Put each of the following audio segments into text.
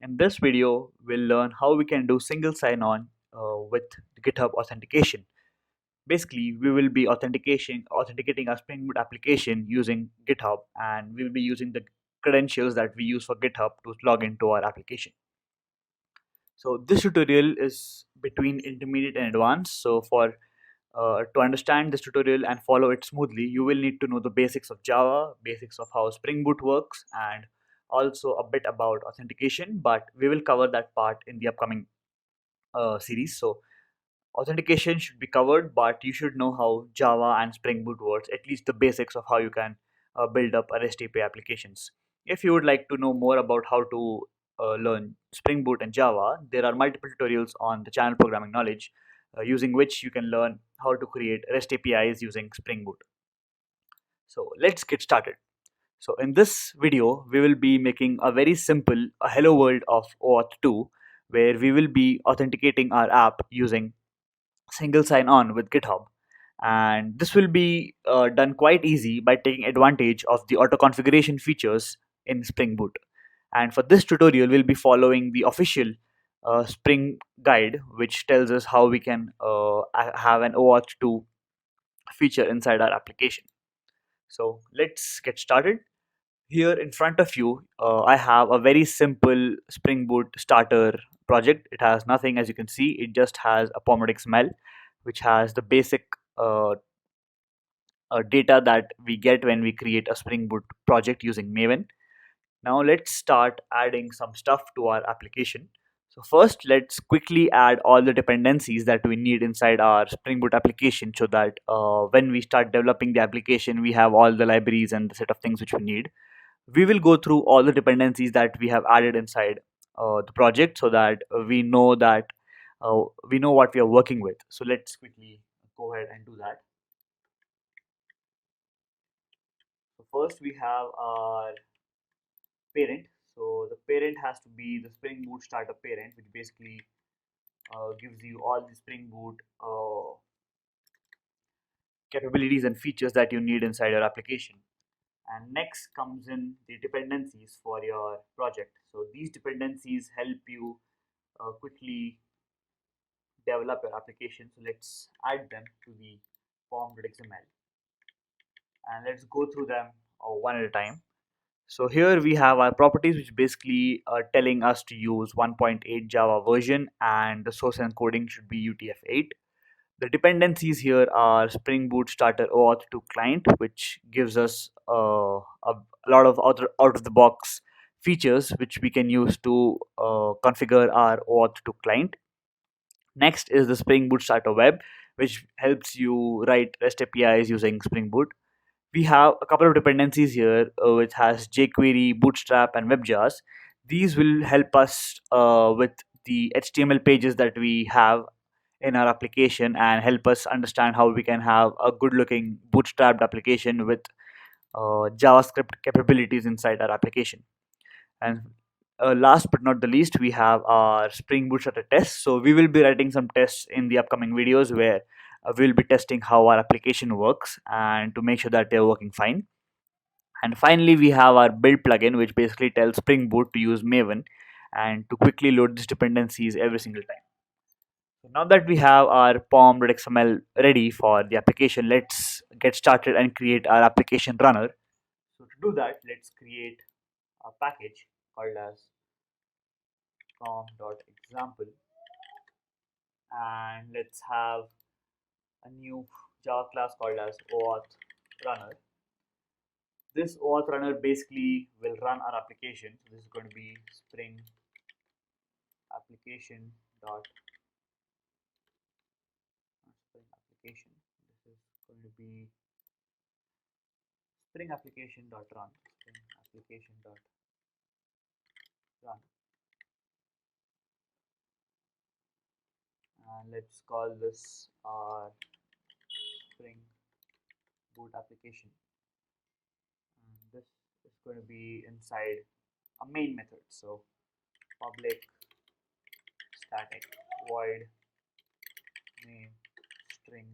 In this video, we'll learn how we can do single sign-on with GitHub authentication. Basically, we will be authenticating our Spring Boot application using GitHub, and we will be using the credentials that we use for GitHub to log into our application. So this tutorial is between intermediate and advanced. So to understand this tutorial and follow it smoothly, you will need to know the basics of Java, basics of how Spring Boot works, and also a bit about authentication. But we will cover that part in the upcoming series. So authentication should be covered, but you should know how Java and Spring Boot works, at least the basics of how you can build up a REST API applications. If you would like to know more about how to learn Spring Boot and Java, there are multiple tutorials on the channel Programming Knowledge, using which you can learn how to create REST APIs using Spring Boot. So let's get started. So in this video, we will be making a very simple hello world of OAuth2, where we will be authenticating our app using single sign on with GitHub. And this will be done quite easy by taking advantage of the auto configuration features in Spring Boot. And for this tutorial, we'll be following the official Spring guide, which tells us how we can have an OAuth2 feature inside our application. So let's get started. Here in front of you, I have a very simple Spring Boot starter project. It has nothing, as you can see. It just has a pom.xml, which has the basic uh, data that we get when we create a Spring Boot project using Maven. Now let's start adding some stuff to our application. So first, let's quickly add all the dependencies that we need inside our Spring Boot application, so that when we start developing the application, we have all the libraries and the set of things which we need. We will go through all the dependencies that we have added inside the project, so that we know what we are working with. So let's quickly go ahead and do that. So first we have our parent. So the parent has to be the Spring Boot startup parent, which basically gives you all the Spring Boot capabilities and features that you need inside your application. And next comes in the dependencies for your project. So these dependencies help you quickly develop your application. So let's add them to the form.xml, and let's go through them one at a time. So here we have our properties, which basically are telling us to use 1.8 Java version, and the source encoding should be UTF-8. The dependencies here are Spring Boot Starter OAuth2 client, which gives us a lot of out of the box features which we can use to configure our OAuth2 client. Next is the Spring Boot Starter Web, which helps you write REST APIs using Spring Boot. We have a couple of dependencies here, which has jQuery, Bootstrap, and WebJars. These will help us with the HTML pages that we have in our application, and help us understand how we can have a good looking bootstrapped application with JavaScript capabilities inside our application. And last but not the least, we have our Spring Boot Starter tests. So we will be writing some tests in the upcoming videos, where we'll be testing how our application works and to make sure that they're working fine. And finally, we have our build plugin, which basically tells Spring Boot to use Maven and to quickly load these dependencies every single time. So now that we have our pom.xml ready for the application, let's get started and create our application runner. So to do that, let's create a package called as pom.example, and let's have a new Java class called as OAuth runner. This OAuth runner basically will run our application. So this is going to be Spring application dot Spring application. This is going to be Spring application dot run. Spring application dot run. And let's call this our Spring Boot application. And this is going to be inside a main method. So public static void main string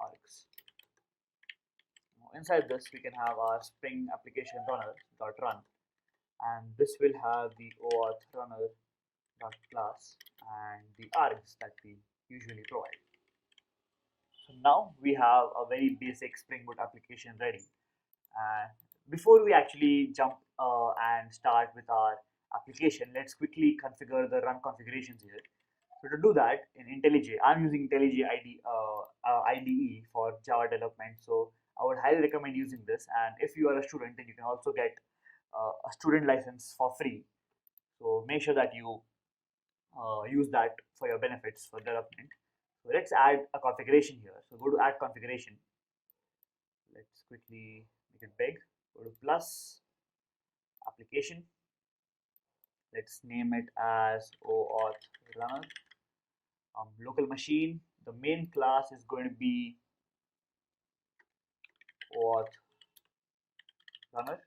args. Inside this, we can have our Spring application runner dot run, and this will have the OAuth runner dot class and the args that we usually provide. So now we have a very basic Spring Boot application ready. And before we actually jump and start with our application, let's quickly configure the run configurations here. So to do that, in IntelliJ, I'm using IntelliJ IDE for Java development. So I would highly recommend using this. And if you are a student, then you can also get a student license for free. So make sure that you use that for your benefits for development. So let's add a configuration here. So go to add configuration. Let's quickly make it big. Go to plus application. Let's name it as OAuth runner. Local machine. The main class is going to be OAuth runner,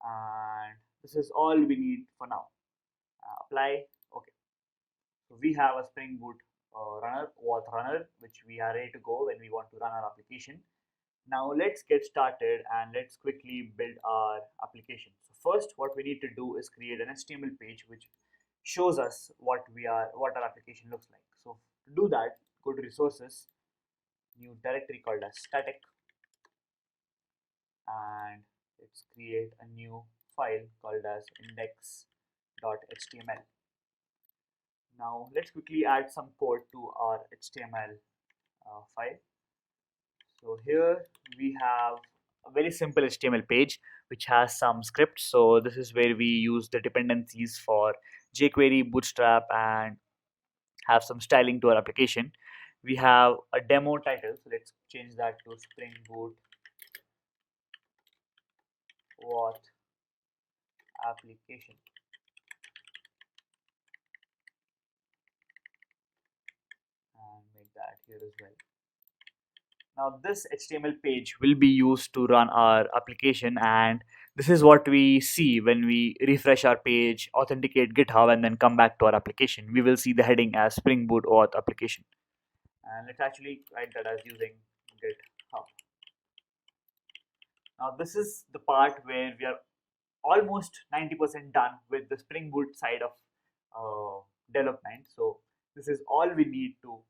and this is all we need for now. Apply. Okay. So we have a Spring Boot runner, OAuth runner, which we are ready to go when we want to run our application. Now let's get started and let's quickly build our application. So first, what we need to do is create an HTML page which shows us what our application looks like. So to do that, go to resources, new directory called as static, and let's create a new file called as index.html. Now let's quickly add some code to our HTML file. So here we have a very simple HTML page which has some scripts. So this is where we use the dependencies for JQuery, Bootstrap, and have some styling to our application. We have a demo title, so let's change that to Spring Boot OAuth application. And make that here as well. Now this HTML page will be used to run our application, and this is what we see when we refresh our page, authenticate GitHub, and then come back to our application. We will see the heading as Spring Boot OAuth application. And let's actually write that as using GitHub. Now this is the part where we are almost 90% done with the Spring Boot side of development. So this is all we need to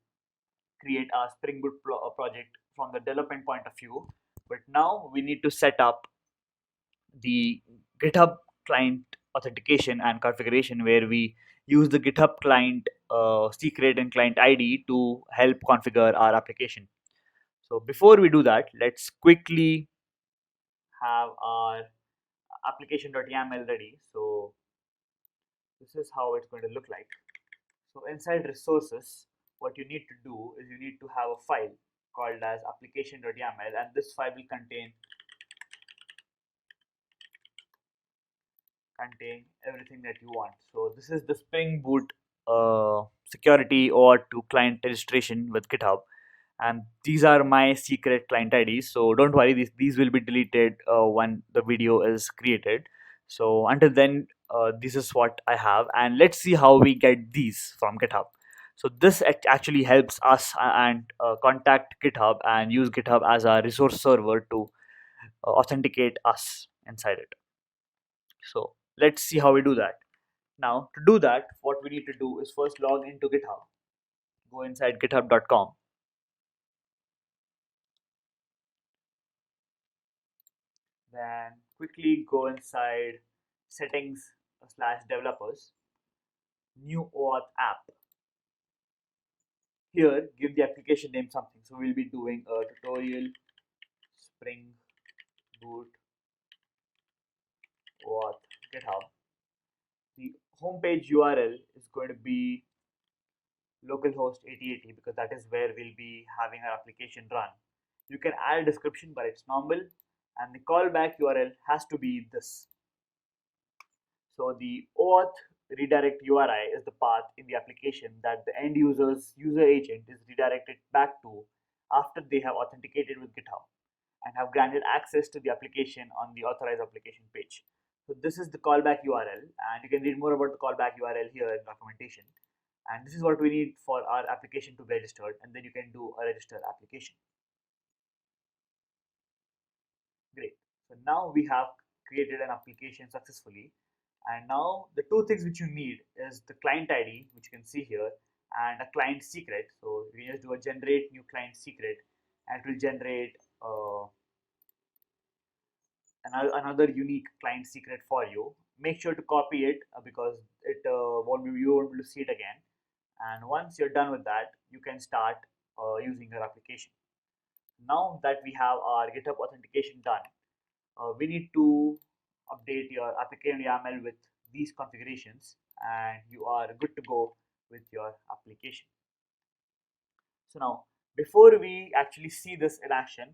create a Spring Boot project from the development point of view. But now we need to set up the GitHub client authentication and configuration, where we use the GitHub client secret and client ID to help configure our application. So before we do that, let's quickly have our application.yaml ready. So this is how it's going to look like. So inside resources, what you need to do is you need to have a file called as application.yaml, and this file will contain everything that you want. So this is the Spring Boot security or to client registration with GitHub, and these are my secret client IDs. So don't worry, these will be deleted when the video is created. So until then, this is what I have, and let's see how we get these from GitHub. So this actually helps us and contact GitHub and use GitHub as a resource server to authenticate us inside it. So let's see how we do that. Now to do that, what we need to do is first log into GitHub. Go inside github.com. Then quickly go inside settings slash developers, new OAuth app. Here give the application name something. So we'll be doing a tutorial Spring Boot OAuth GitHub. The homepage URL is going to be localhost 8080 because that is where we'll be having our application run. You can add a description, but it's normal, and the callback URL has to be this. So the OAuth redirect URI is the path in the application that the end user's user agent is redirected back to after they have authenticated with GitHub and have granted access to the application on the authorized application page. So this is the callback URL, and you can read more about the callback URL here in documentation. And this is what we need for our application to be registered, and then you can do a register application. now we have created an application successfully, and now the two things which you need is the client ID, which you can see here, and a client secret. So you can just do a generate new client secret, and it will generate another unique client secret for you. Make sure to copy it because it won't be you won't be able to see it again. And once you're done with that, you can start using your application. Now that we have our GitHub authentication done, we need to update your application YAML with these configurations, and you are good to go with your application. So now, before we actually see this in action,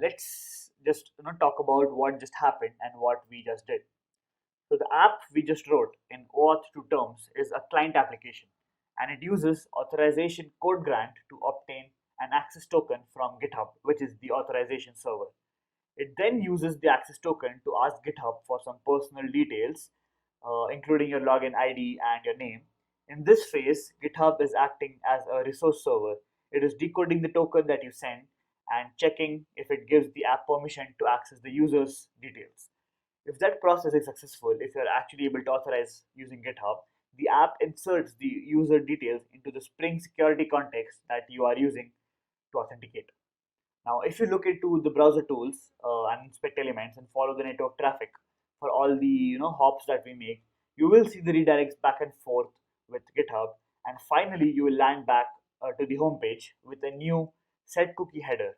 let's just talk about what just happened and what we just did. So the app we just wrote in OAuth2 terms is a client application, and it uses authorization code grant to obtain an access token from GitHub, which is the authorization server. It then uses the access token to ask GitHub for some personal details, including your login ID and your name. In this phase, GitHub is acting as a resource server. It is decoding the token that you send and checking if it gives the app permission to access the user's details. If that process is successful, if you're actually able to authorize using GitHub, the app inserts the user details into the Spring security context that you are using to authenticate. Now, if you look into the browser tools and inspect elements and follow the network traffic for all the hops that we make, you will see the redirects back and forth with GitHub, and finally you will land back to the home page with a new set cookie header.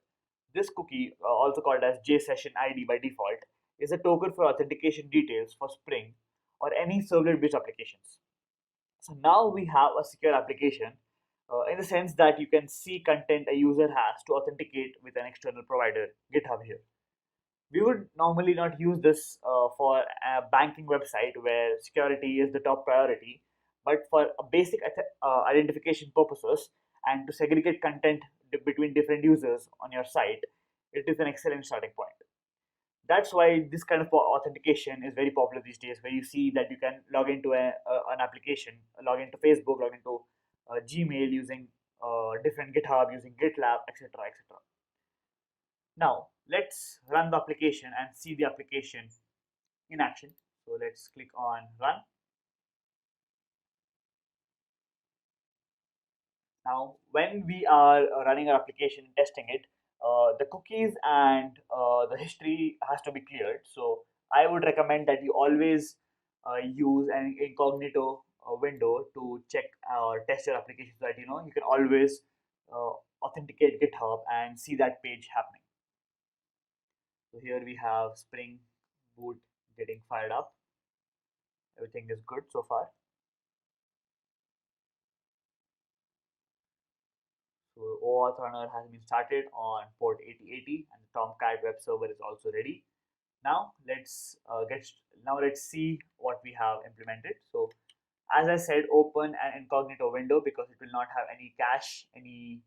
This cookie, also called as JSessionID by default, is a token for authentication details for Spring or any servlet-based applications. So now we have a secure application in the sense that you can see content a user has to authenticate with an external provider, GitHub here. We would normally not use this for a banking website where security is the top priority, but for a basic identification purposes and to segregate content between different users on your site, it is an excellent starting point. That's why this kind of authentication is very popular these days, where you see that you can log into an application, log into Facebook, log into Gmail using different GitHub, using GitLab, etc., etc. Now let's run the application and see the application in action. So let's click on run. Now when we are running our application and testing it, the cookies and the history has to be cleared. So I would recommend that you always use an incognito window to check or test your application, so that you can always uh, authenticate GitHub and see that page happening. So here we have Spring Boot getting fired up. Everything is good so far. So OAuth runner has been started on port 8080, and the Tomcat web server is also ready. Now let's see what we have implemented. So as I said, open an incognito window because it will not have any cache, any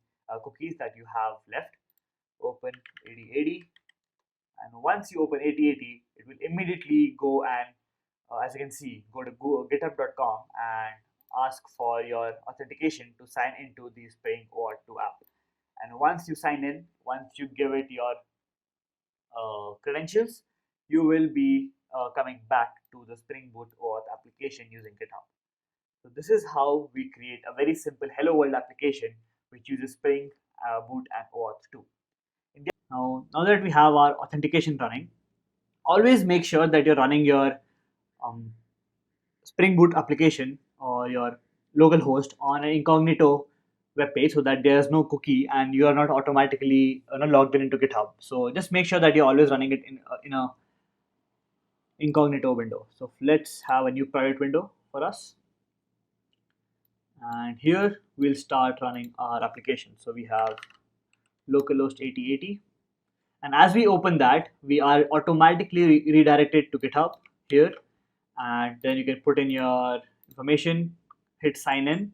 cookies that you have left. Open 8080, and once you open 8080, it will immediately go and as you can see, go to github.com and ask for your authentication to sign into the Spring OAuth2 app. And once you sign in, once you give it your credentials, you will be coming back to the Spring Boot OAuth application using GitHub. So this is how we create a very simple Hello World application which uses Spring Boot and OAuth2. Now that we have our authentication running, always make sure that you're running your um, Spring Boot application or your local host on an incognito web page, so that there's no cookie and you are not automatically logged in into GitHub. So just make sure that you're always running it in a incognito window. So let's have a new private window for us, and here we'll start running our application. So we have localhost 8080, and as we open that, we are automatically redirected to GitHub here, and then you can put in your information, hit sign in,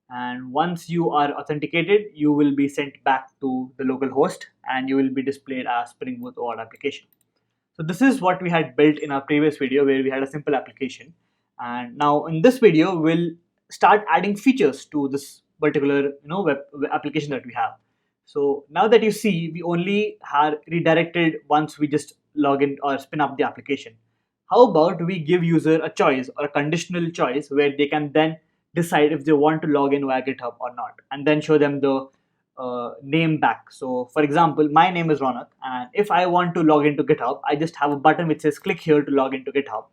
and once you are authenticated, you will be sent back to the local host and you will be displayed as Spring Boot OAuth application. So this is what we had built in our previous video, where we had a simple application, and now in this video we'll start adding features to this particular web application that we have. So now that you see, we only are redirected once we just log in or spin up the application. How about we give user a choice or a conditional choice where they can then decide if they want to log in via GitHub or not, and then show them the name back. So for example, my name is Ronak, and if I want to log into GitHub, I just have a button which says click here to log into GitHub.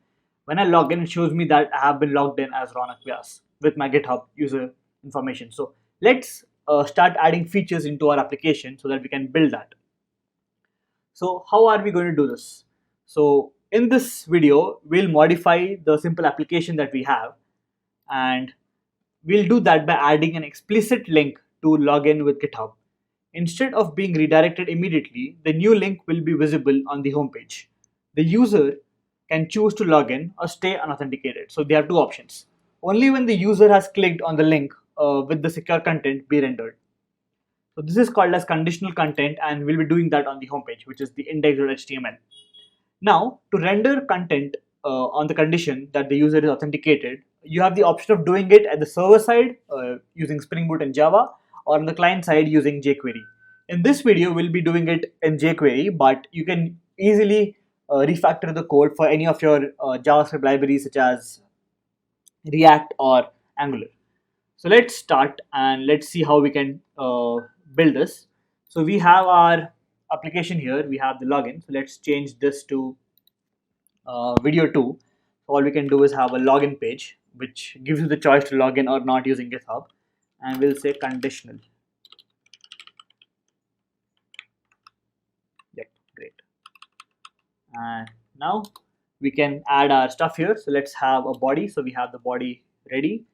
When I log in, it shows me that I have been logged in as Ronak Vyas with my GitHub user information. So let's start adding features into our application so that we can build that. So how are we going to do this? So in this video, we'll modify the simple application that we have, and we'll do that by adding an explicit link to log in with GitHub. Instead of being redirected immediately, the new link will be visible on the homepage. The user can choose to log in or stay unauthenticated. So they have two options. Only when the user has clicked on the link with the secure content be rendered. So this is called as conditional content, and we'll be doing that on the homepage, which is the index.html. Now, to render content on the condition that the user is authenticated, you have the option of doing it at the server side using Spring Boot and Java, or on the client side using JQuery. In this video, we'll be doing it in JQuery, but you can easily refactor the code for any of your JavaScript libraries such as React or Angular. So let's start and let's see how we can build this. So we have our application here, we have the login. So let's change this to video 2. So all we can do is have a login page which gives you the choice to log in or not using GitHub, and we'll say conditional. Yep, great. And now we can add our stuff here. So let's have a body. So we have the body ready.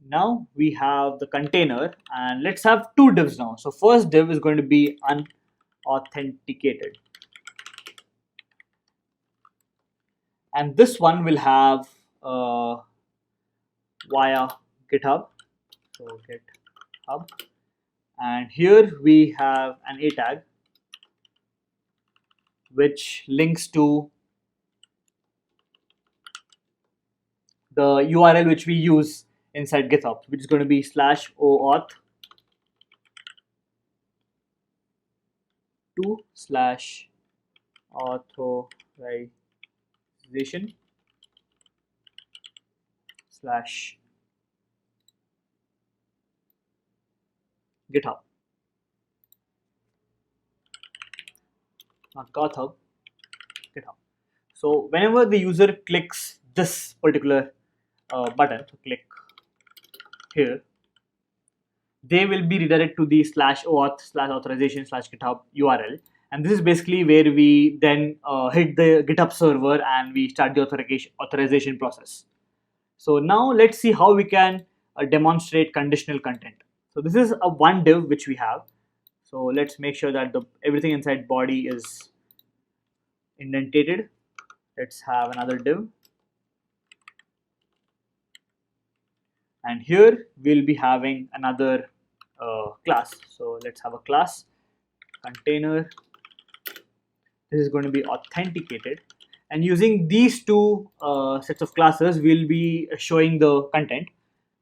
Now we have the container, and let's have two divs now. So first div is going to be unauthenticated, and this one will have via GitHub. So GitHub, and here we have an a tag which links to the URL which we use inside GitHub, which is going to be /OAuth2/authorization /GitHub, not GitHub, GitHub. So whenever the user clicks this particular button, so click here, they will be redirected to the /OAuth/authorization/GitHub URL, and this is basically where we then hit the GitHub server and we start the authorization process. So now let's see how we can demonstrate conditional content. So this is a one div which we have. So let's make sure that everything inside body is indentated. Let's have another div, and here we'll be having another class. So let's have a class container. This is going to be authenticated, and using these two sets of classes we'll be showing the content.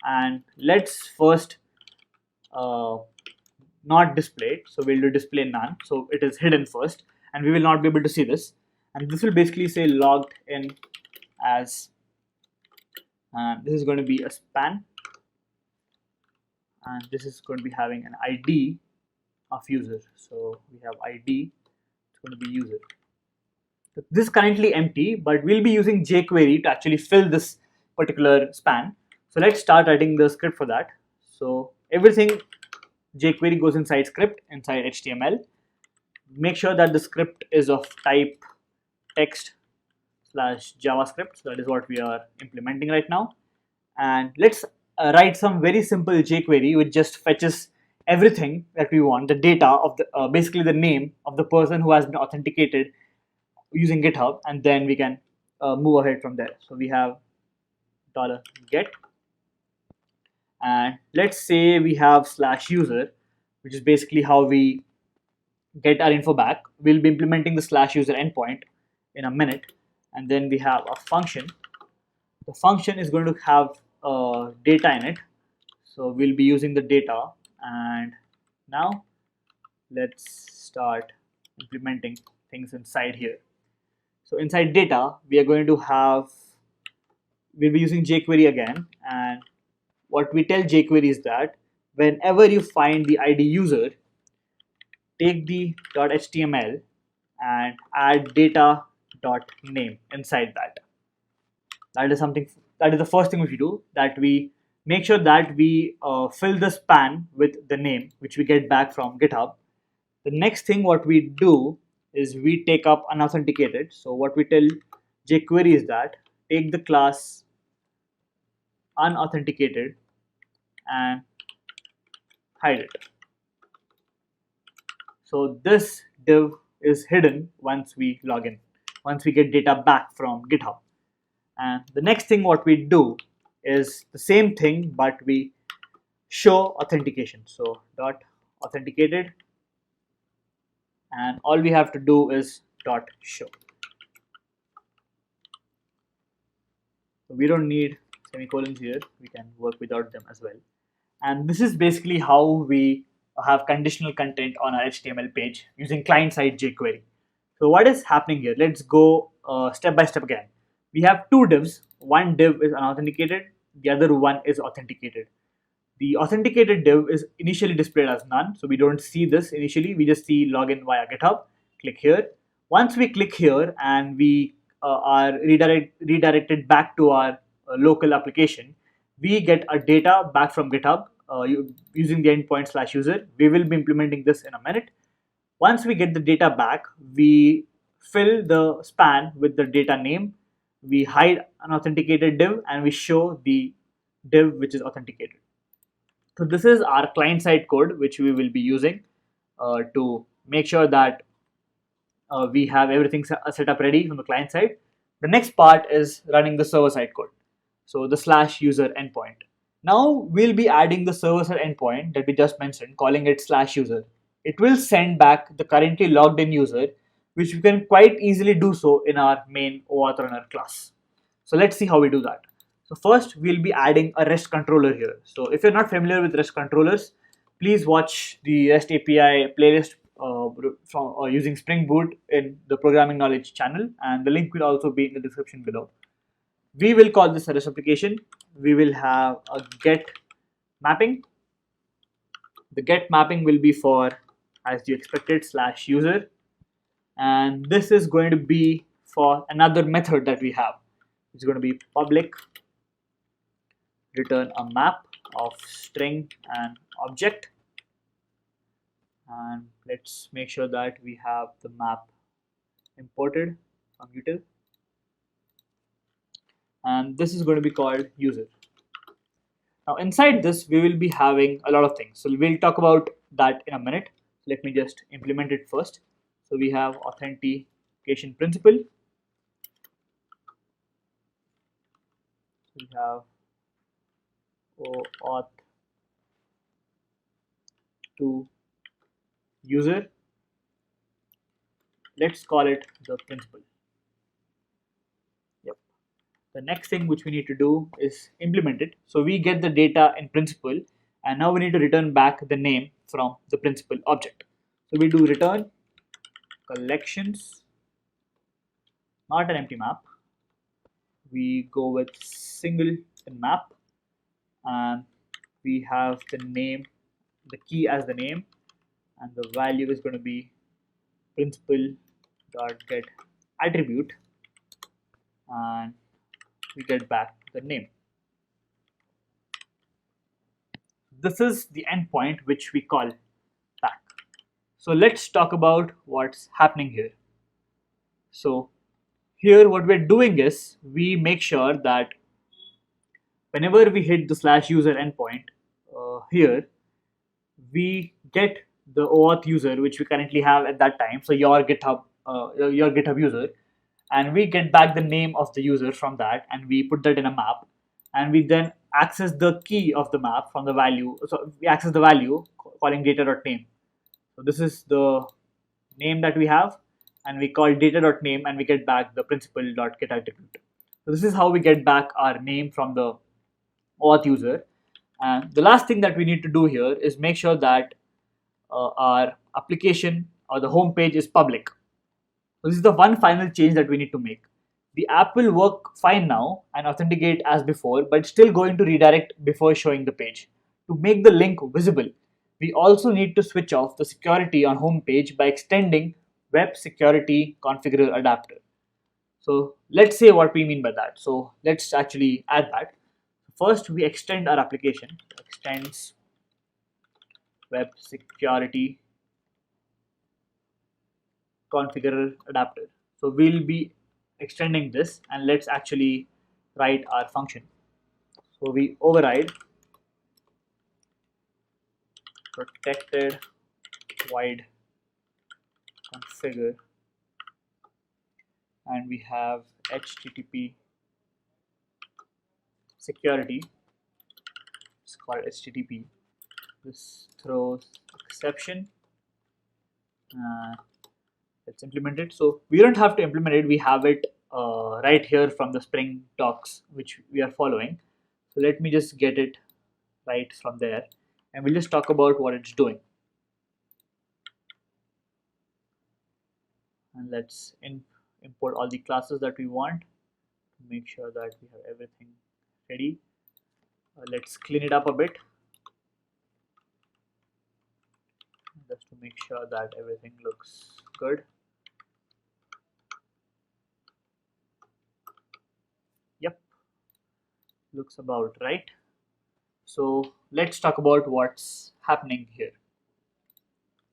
And let's first not display it, so we'll do display none, so it is hidden first and we will not be able to see this. And this will basically say logged in as, and this is going to be a span, and this is going to be having an ID of user. So we have ID, it's going to be user. This is currently empty, but we'll be using jQuery to actually fill this particular span. So let's start writing the script for that. So everything jQuery goes inside script, inside HTML. Make sure that the script is of type text/JavaScript. So that is what we are implementing right now. And let's write some very simple jQuery which just fetches everything that we want, the data of the basically the name of the person who has been authenticated using GitHub, and then we can move ahead from there. So we have $get, and let's say we have /user, which is basically how we get our info back. We'll be implementing the /user endpoint in a minute, and then we have a function. The function is going to have data in it, so we'll be using the data. And now let's start implementing things inside here. So inside data, we are going to have, we'll be using JQuery again, and what we tell JQuery is that whenever you find the ID user, take the .html and add data.name inside that. That is something, that is the first thing which we do, that we make sure that we fill the span with the name which we get back from GitHub. The next thing what we do is we take up unauthenticated. So what we tell jQuery is that take the class unauthenticated and hide it. So this div is hidden once we log in, once we get data back from GitHub. And the next thing what we do is the same thing, but we show authentication. So dot authenticated, and all we have to do is dot show. So we don't need semicolons here, we can work without them as well. And this is basically how we have conditional content on our HTML page using client-side jQuery. So what is happening here? Let's go step by step again. We have two divs. One div is unauthenticated, the other one is authenticated. The authenticated div is initially displayed as none, so we don't see this initially, we just see login via GitHub. Click here. Once we click here and we are redirected back to our local application, we get a data back from GitHub using the endpoint /user. We will be implementing this in a minute. Once we get the data back, we fill the span with the data name, we hide an authenticated div, and we show the div which is authenticated. So this is our client-side code which we will be using to make sure that we have everything set up ready from the client side. The next part is running the server-side code. So the /user endpoint. Now we'll be adding the server-side endpoint that we just mentioned, calling it /user. It will send back the currently logged in user, which we can quite easily do so in our main OAuth runner class. So let's see how we do that. So first we'll be adding a REST controller here. So if you're not familiar with REST controllers, please watch the REST API playlist from using SpringBoot in the Programming Knowledge channel, and the link will also be in the description below. We will call this a REST application. We will have a get mapping. The get mapping will be for, as you expected, /user, and this is going to be for another method that we have. It's going to be public return a map of string and object, and let's make sure that we have the map imported from util, and this is going to be called user. Now inside this we will be having a lot of things, so we'll talk about that in a minute. Let me just implement it first. So we have authentication principle, we have OAuth2 user. Let's call it the principal. Yep. The next thing which we need to do is implement it. So we get the data in principal, and now we need to return back the name from the principal object. So we do return collections, not an empty map. We go with single map, and we have the name, the key as the name, and the value is going to be principal.get attribute, and we get back the name. This is the endpoint which we call back. So let's talk about what's happening here. So here what we're doing is we make sure that whenever we hit the /user endpoint here, we get the OAuth user which we currently have at that time, so your GitHub user, and we get back the name of the user from that, and we put that in a map, and we then access the key of the map from the value. So we access the value calling data.name. So this is the name that we have, and we call data.name, and we get back the principal.get attribute. So this is how we get back our name from the OAuth user. And the last thing that we need to do here is make sure that our application or the home page is public. So this is the one final change that we need to make. The app will work fine now and authenticate as before, but it's still going to redirect before showing the page. To make the link visible, we also need to switch off the security on home page by extending Web Security Configurer Adapter. So let's say what we mean by that. So let's actually add that. First, we extend our application, extends Web Security Configurer Adapter. So we'll be extending this, and let's actually write our function. So we override protected wide configure, and we have HTTP security. It's called HTTP. This throws exception. Let's implement it. So we don't have to implement it. We have it right here from the Spring talks which we are following. So let me just get it right from there, and we'll just talk about what it's doing. And let's import all the classes that we want to make sure that we have everything ready. Let's clean it up a bit just to make sure that everything looks good. Yep, looks about right. So let's talk about what's happening here.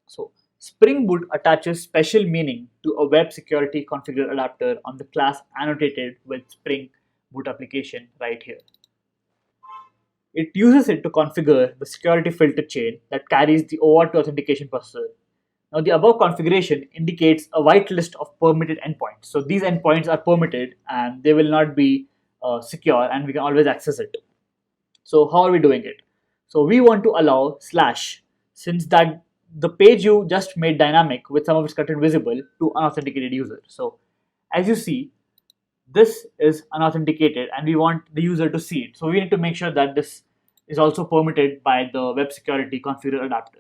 So Spring Boot attaches special meaning to a web security configurer adapter on the class annotated with Spring Boot application right here. It uses it to configure the security filter chain that carries the OAuth2 authentication processor. Now, the above configuration indicates a whitelist of permitted endpoints. So these endpoints are permitted and they will not be secure, and we can always access it. So how are we doing it? So we want to allow slash, since that the page you just made dynamic with some of its content visible to unauthenticated user. So as you see, this is unauthenticated and we want the user to see it. So we need to make sure that this is also permitted by the web security configurer adapter.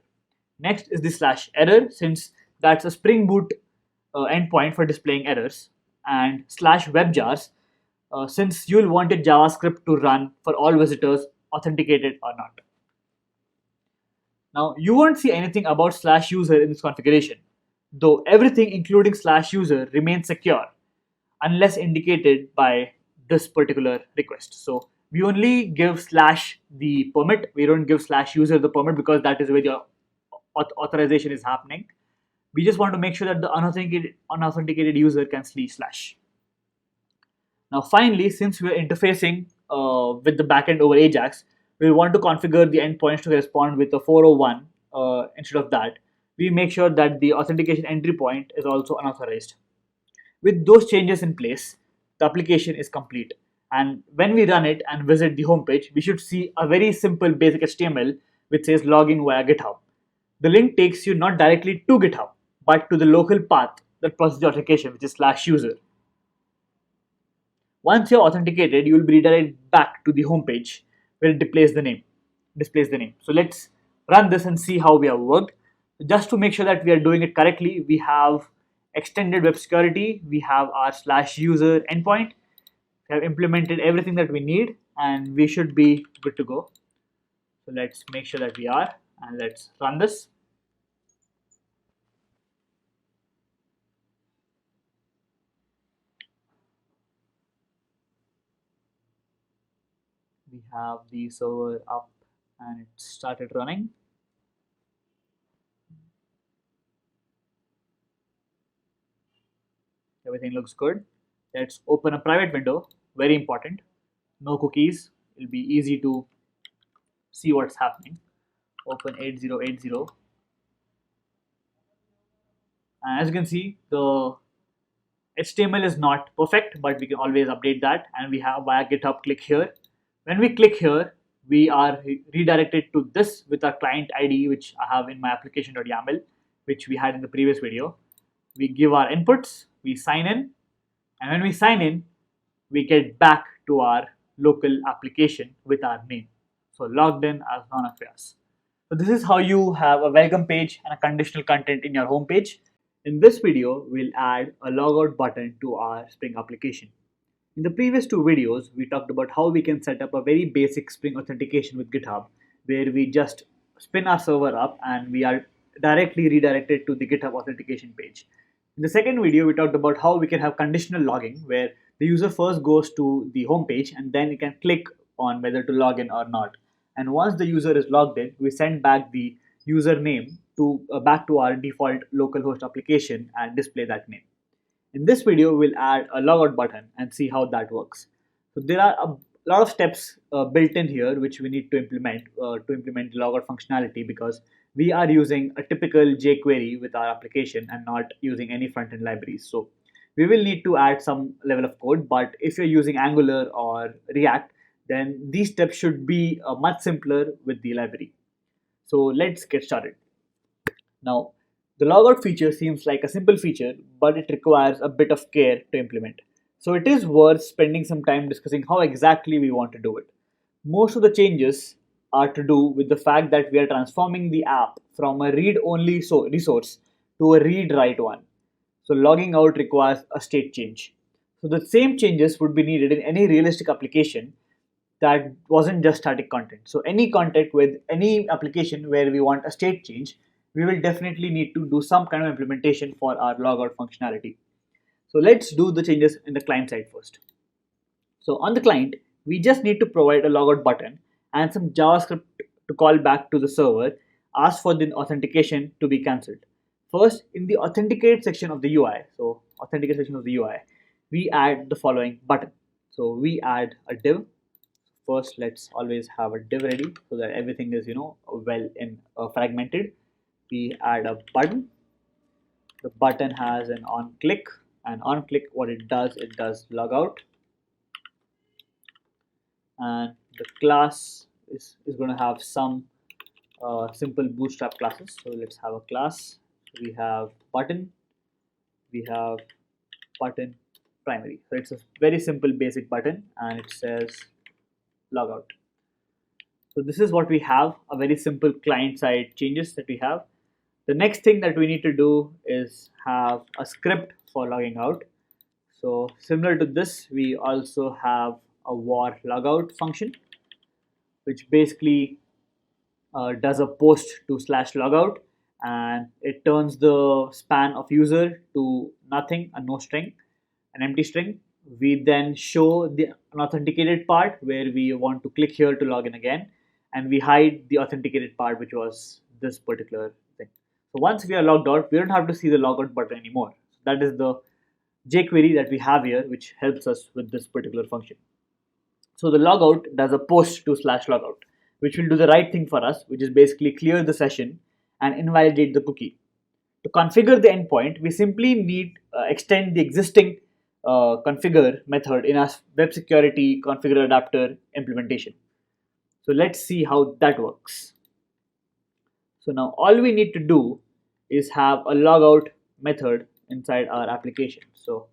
Next is the slash error, since that's a Spring Boot endpoint for displaying errors, and slash webjars, since you'll want your JavaScript to run for all visitors, authenticated or not. Now you won't see anything about slash user in this configuration, though everything including slash user remains secure unless indicated by this particular request. So we only give slash the permit, we don't give slash user the permit because that is where the authorization is happening. We just want to make sure that the unauthenticated user can slash. Now finally, since we are interfacing with the backend over Ajax, we want to configure the endpoints to correspond with the 401 instead of that. We make sure that the authentication entry point is also unauthorized. With those changes in place, the application is complete. And when we run it and visit the homepage, we should see a very simple basic HTML which says login via GitHub. The link takes you not directly to GitHub, but to the local path that processes the authentication, which is slash user. Once you're authenticated, you will be redirected back to the homepage where it displays the name. So let's run this and see how we have worked. Just to make sure that we are doing it correctly, we have extended web security, we have our slash user endpoint, we have implemented everything that we need, and we should be good to go. So let's make sure that we are, and let's run this. We have the server up and it started running. Everything looks good. Let's open a private window, very important. No cookies, it'll be easy to see what's happening. Open 8080. And as you can see, the HTML is not perfect, but we can always update that. And we have via GitHub, click here. When we click here, we are redirected to this with our client ID, which I have in my application.yaml, which we had in the previous video. We give our inputs, we sign in, and when we sign in, we get back to our local application with our name. So logged in as non-affairs. So this is how you have a welcome page and a conditional content in your home page. In this video, we'll add a logout button to our Spring application. In the previous two videos, we talked about how we can set up a very basic Spring authentication with GitHub, where we just spin our server up and we are directly redirected to the GitHub authentication page. In the second video, we talked about how we can have conditional logging, where the user first goes to the home page and then you can click on whether to log in or not. And once the user is logged in, we send back the username to back to our default localhost application and display that name. In this video, we'll add a logout button and see how that works. So there are a lot of steps built in here which we need to implement the logout functionality, because we are using a typical jQuery with our application and not using any front-end libraries. So we will need to add some level of code, but if you're using Angular or React, then these steps should be much simpler with the library. So let's get started. Now, the logout feature seems like a simple feature, but it requires a bit of care to implement. So it is worth spending some time discussing how exactly we want to do it. Most of the changes are to do with the fact that we are transforming the app from a read-only resource to a read-write one. So logging out requires a state change. So the same changes would be needed in any realistic application that wasn't just static content. So any content with any application where we want a state change, we will definitely need to do some kind of implementation for our logout functionality. So let's do the changes in the client side first. So on the client, we just need to provide a logout button and some JavaScript to call back to the server, ask for the authentication to be cancelled. First, in the authenticate section of the UI, so authenticate section of the UI, we add the following button. So we add a div. First, let's always have a div ready so that everything is well in fragmented. We add a button. The button has an on click, and on click what it does logout, and the class is going to have some simple bootstrap classes. So let's have a class. We have button, we have button primary. So it's a very simple basic button and it says logout. So this is what we have, a very simple client side changes that we have. The next thing that we need to do is have a script for logging out. So similar to this, we also have a var logout function, which basically does a post to /logout, and it turns the span of user to nothing, a no string, an empty string. We then show the unauthenticated part where we want to click here to log in again, and we hide the authenticated part, which was this particular thing. So once we are logged out, we don't have to see the logout button anymore. So that is the jQuery that we have here, which helps us with this particular function. So the logout does a post to /logout, which will do the right thing for us, which is basically clear the session and invalidate the cookie. To configure the endpoint, we simply need extend the existing configure method in our web security configure adapter implementation. So let's see how that works. So now all we need to do is have a logout method inside our application. So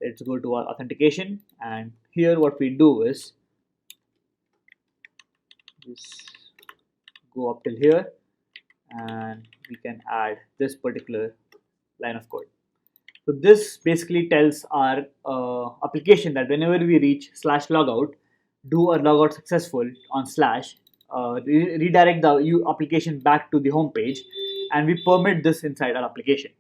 let's go to our authentication, and here what we do is just go up till here and we can add this particular line of code. So this basically tells our application that whenever we reach /logout, do a logout successful on redirect the application back to the home page, and we permit this inside our application.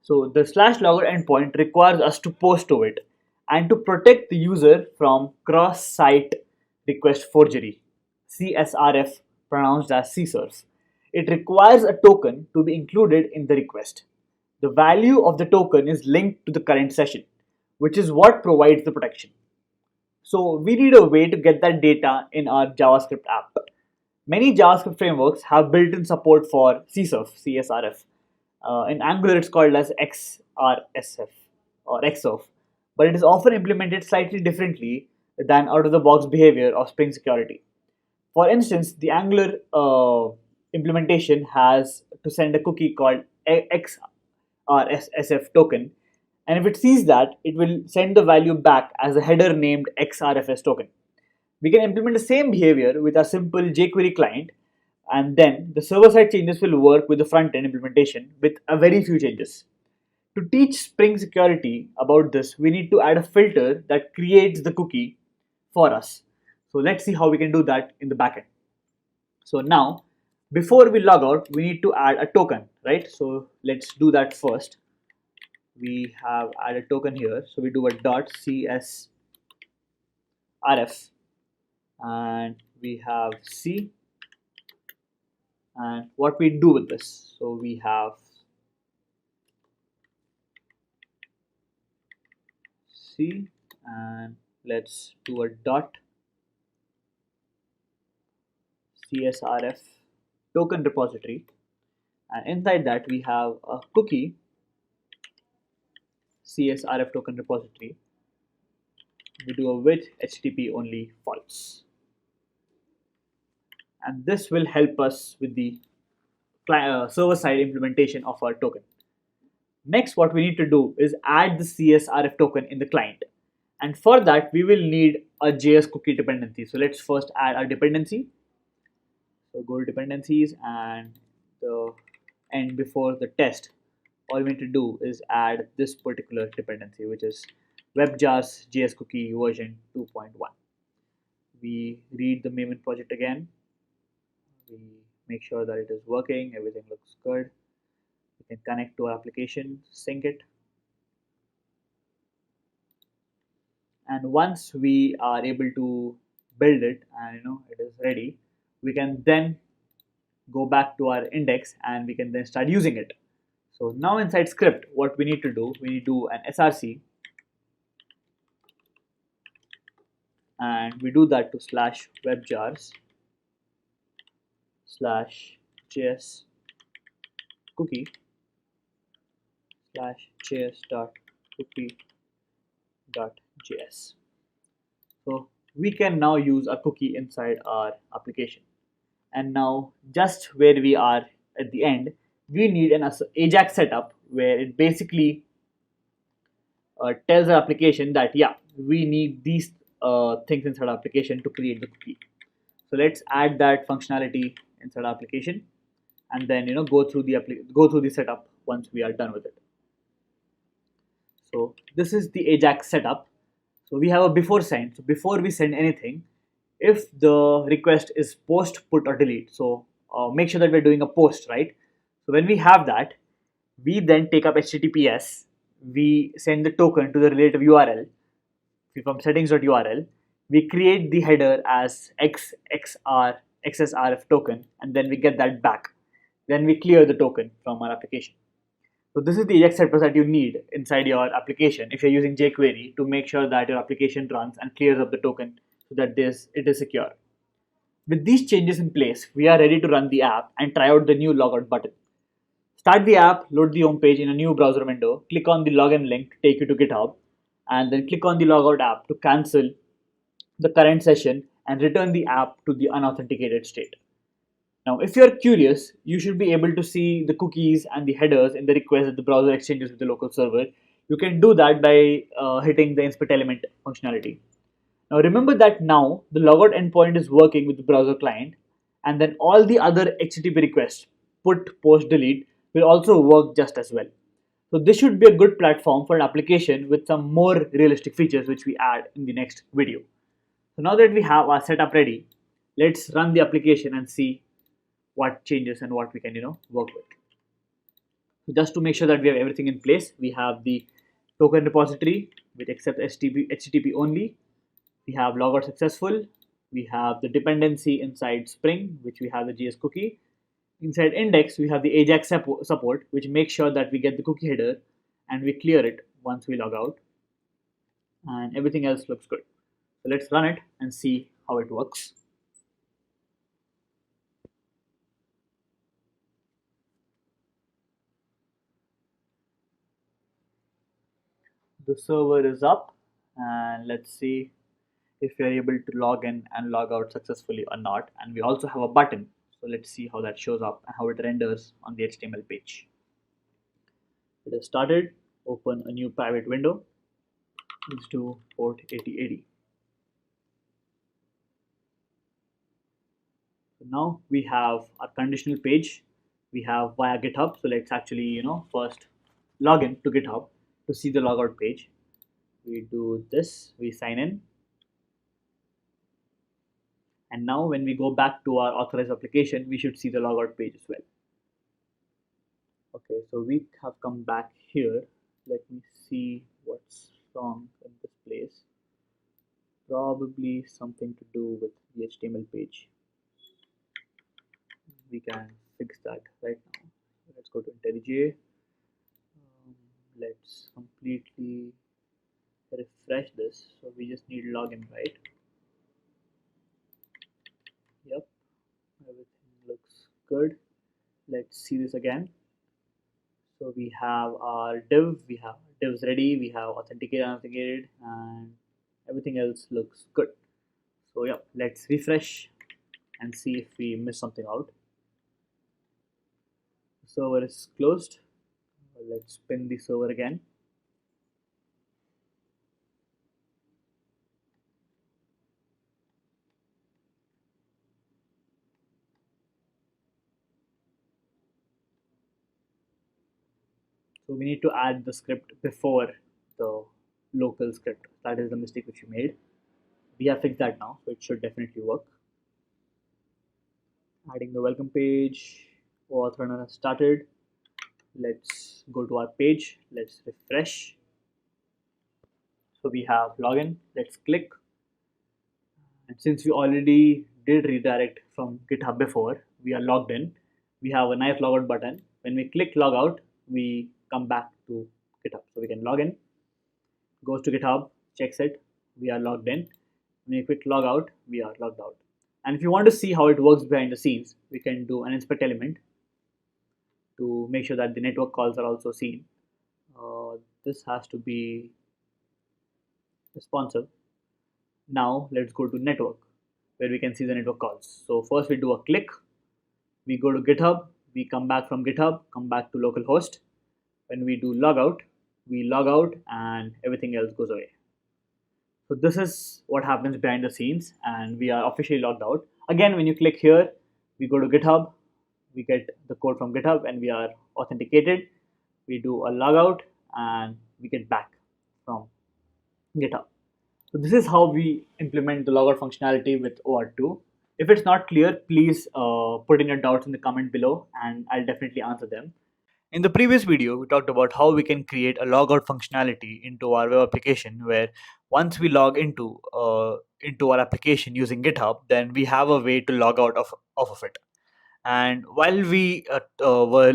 So the /logout endpoint requires us to post to it and to protect the user from cross-site request forgery, CSRF, pronounced as CSRF. It requires a token to be included in the request. The value of the token is linked to the current session, which is what provides the protection. So we need a way to get that data in our JavaScript app. Many JavaScript frameworks have built-in support for CSRF. In Angular, it's called as XRSF or XOF, but it is often implemented slightly differently than out-of-the-box behavior of Spring Security. For instance, the Angular implementation has to send a cookie called XRSF token, and if it sees that, it will send the value back as a header named XRFS token. We can implement the same behavior with a simple jQuery client, and then the server-side changes will work with the front-end implementation with a very few changes. To teach Spring security about this, we need to add a filter that creates the cookie for us. So let's see how we can do that in the backend. So now, before we log out, we need to add a token, right? So let's do that first. We have added token here. So we do a dot CSRF, and we have C, and what we do with this. So we have C, and let's do a dot CSRF token repository, and inside that we have a cookie CSRF token repository. We do a with HTTP only false, and this will help us with the server-side implementation of our token. Next, what we need to do is add the CSRF token in the client, and for that we will need a JS cookie dependency. So let's first add our dependency. So go to dependencies, and the end before the test, all we need to do is add this particular dependency, which is WebJar's JS cookie version 2.1. We read the Maven project again. We make sure that it is working, everything looks good. We can connect to our application, sync it. And once we are able to build it and it is ready, we can then go back to our index and we can then start using it. So now inside script, what we need to do, we need to do an src, and we do that to /webjars /js cookie /js.cookie.js. So we can now use a cookie inside our application. And now just where we are at the end, we need an AJAX setup where it basically tells our application that yeah, we need these things inside our application to create the cookie. So let's add that functionality inside our application, and then go through the setup once we are done with it. So this is the AJAX setup. So we have a before sign. So before we send anything, if the request is post, put, or delete, so make sure that we're doing a post, right? So when we have that, we then take up HTTPS, we send the token to the relative URL from settings.url, we create the header as XSRF token, and then we get that back. Then we clear the token from our application. So this is the AJAX setup that you need inside your application if you're using jQuery to make sure that your application runs and clears up the token so that it is secure. With these changes in place, we are ready to run the app and try out the new logout button. Start the app, load the home page in a new browser window, click on the login link to take you to GitHub, and then click on the logout app to cancel the current session and return the app to the unauthenticated state. Now, if you're curious, you should be able to see the cookies and the headers in the request that the browser exchanges with the local server. You can do that by hitting the inspect element functionality. Now, remember that now the logout endpoint is working with the browser client, and then all the other HTTP requests, put, post, delete, will also work just as well. So this should be a good platform for an application with some more realistic features which we add in the next video. So now that we have our setup ready, let's run the application and see what changes and what we can work with. So just to make sure that we have everything in place, we have the token repository which accepts HTTP only. We have logout successful. We have the dependency inside Spring, which we have the JS cookie. Inside index, we have the AJAX support, which makes sure that we get the cookie header and we clear it once we log out. And everything else looks good. So let's run it and see how it works. The server is up, and let's see if we are able to log in and log out successfully or not. And we also have a button. So let's see how that shows up and how it renders on the HTML page. It has started. Open a new private window. Let's do port 8080. So now we have our conditional page. We have via GitHub. So let's actually, first log in to GitHub to see the logout page. We do this, we sign in. And now when we go back to our authorized application, we should see the logout page as well. Okay, so we have come back here. Let me see what's wrong in this place. Probably something to do with the HTML page. We can fix that right now. Let's go to IntelliJ. Let's completely refresh this. So we just need login, right? Yep, everything looks good. Let's see this again. So we have our div, we have divs ready, we have authenticated, unauthenticated, and everything else looks good. So yeah, let's refresh and see if we miss something out. The server is closed. Let's spin the server again. So we need to add the script before the local script. That is the mistake which we made. We have fixed that now, so it should definitely work. Adding the welcome page. OAuth runner has started. Let's go to our page. Let's refresh. So we have login. Let's click. And since we already did redirect from GitHub before, we are logged in. We have a nice logout button. When we click logout, we come back to GitHub. So we can log in, goes to GitHub, checks it, we are logged in. When we click logout, we are logged out. And if you want to see how it works behind the scenes, we can do an inspect element to make sure that the network calls are also seen. This has to be responsive. Now let's go to network where we can see the network calls. So first we do a click, we go to GitHub, we come back from GitHub, come back to localhost. When we do logout, we log out and everything else goes away. So this is what happens behind the scenes and we are officially logged out. Again, when you click here, we go to GitHub, we get the code from GitHub and we are authenticated. We do a logout and we get back from GitHub. So this is how we implement the logout functionality with OAuth2. If it's not clear, please put in your doubts in the comment below and I'll definitely answer them. In the previous video, we talked about how we can create a logout functionality into our web application where once we log into our application using GitHub, then we have a way to log out of it. And while we were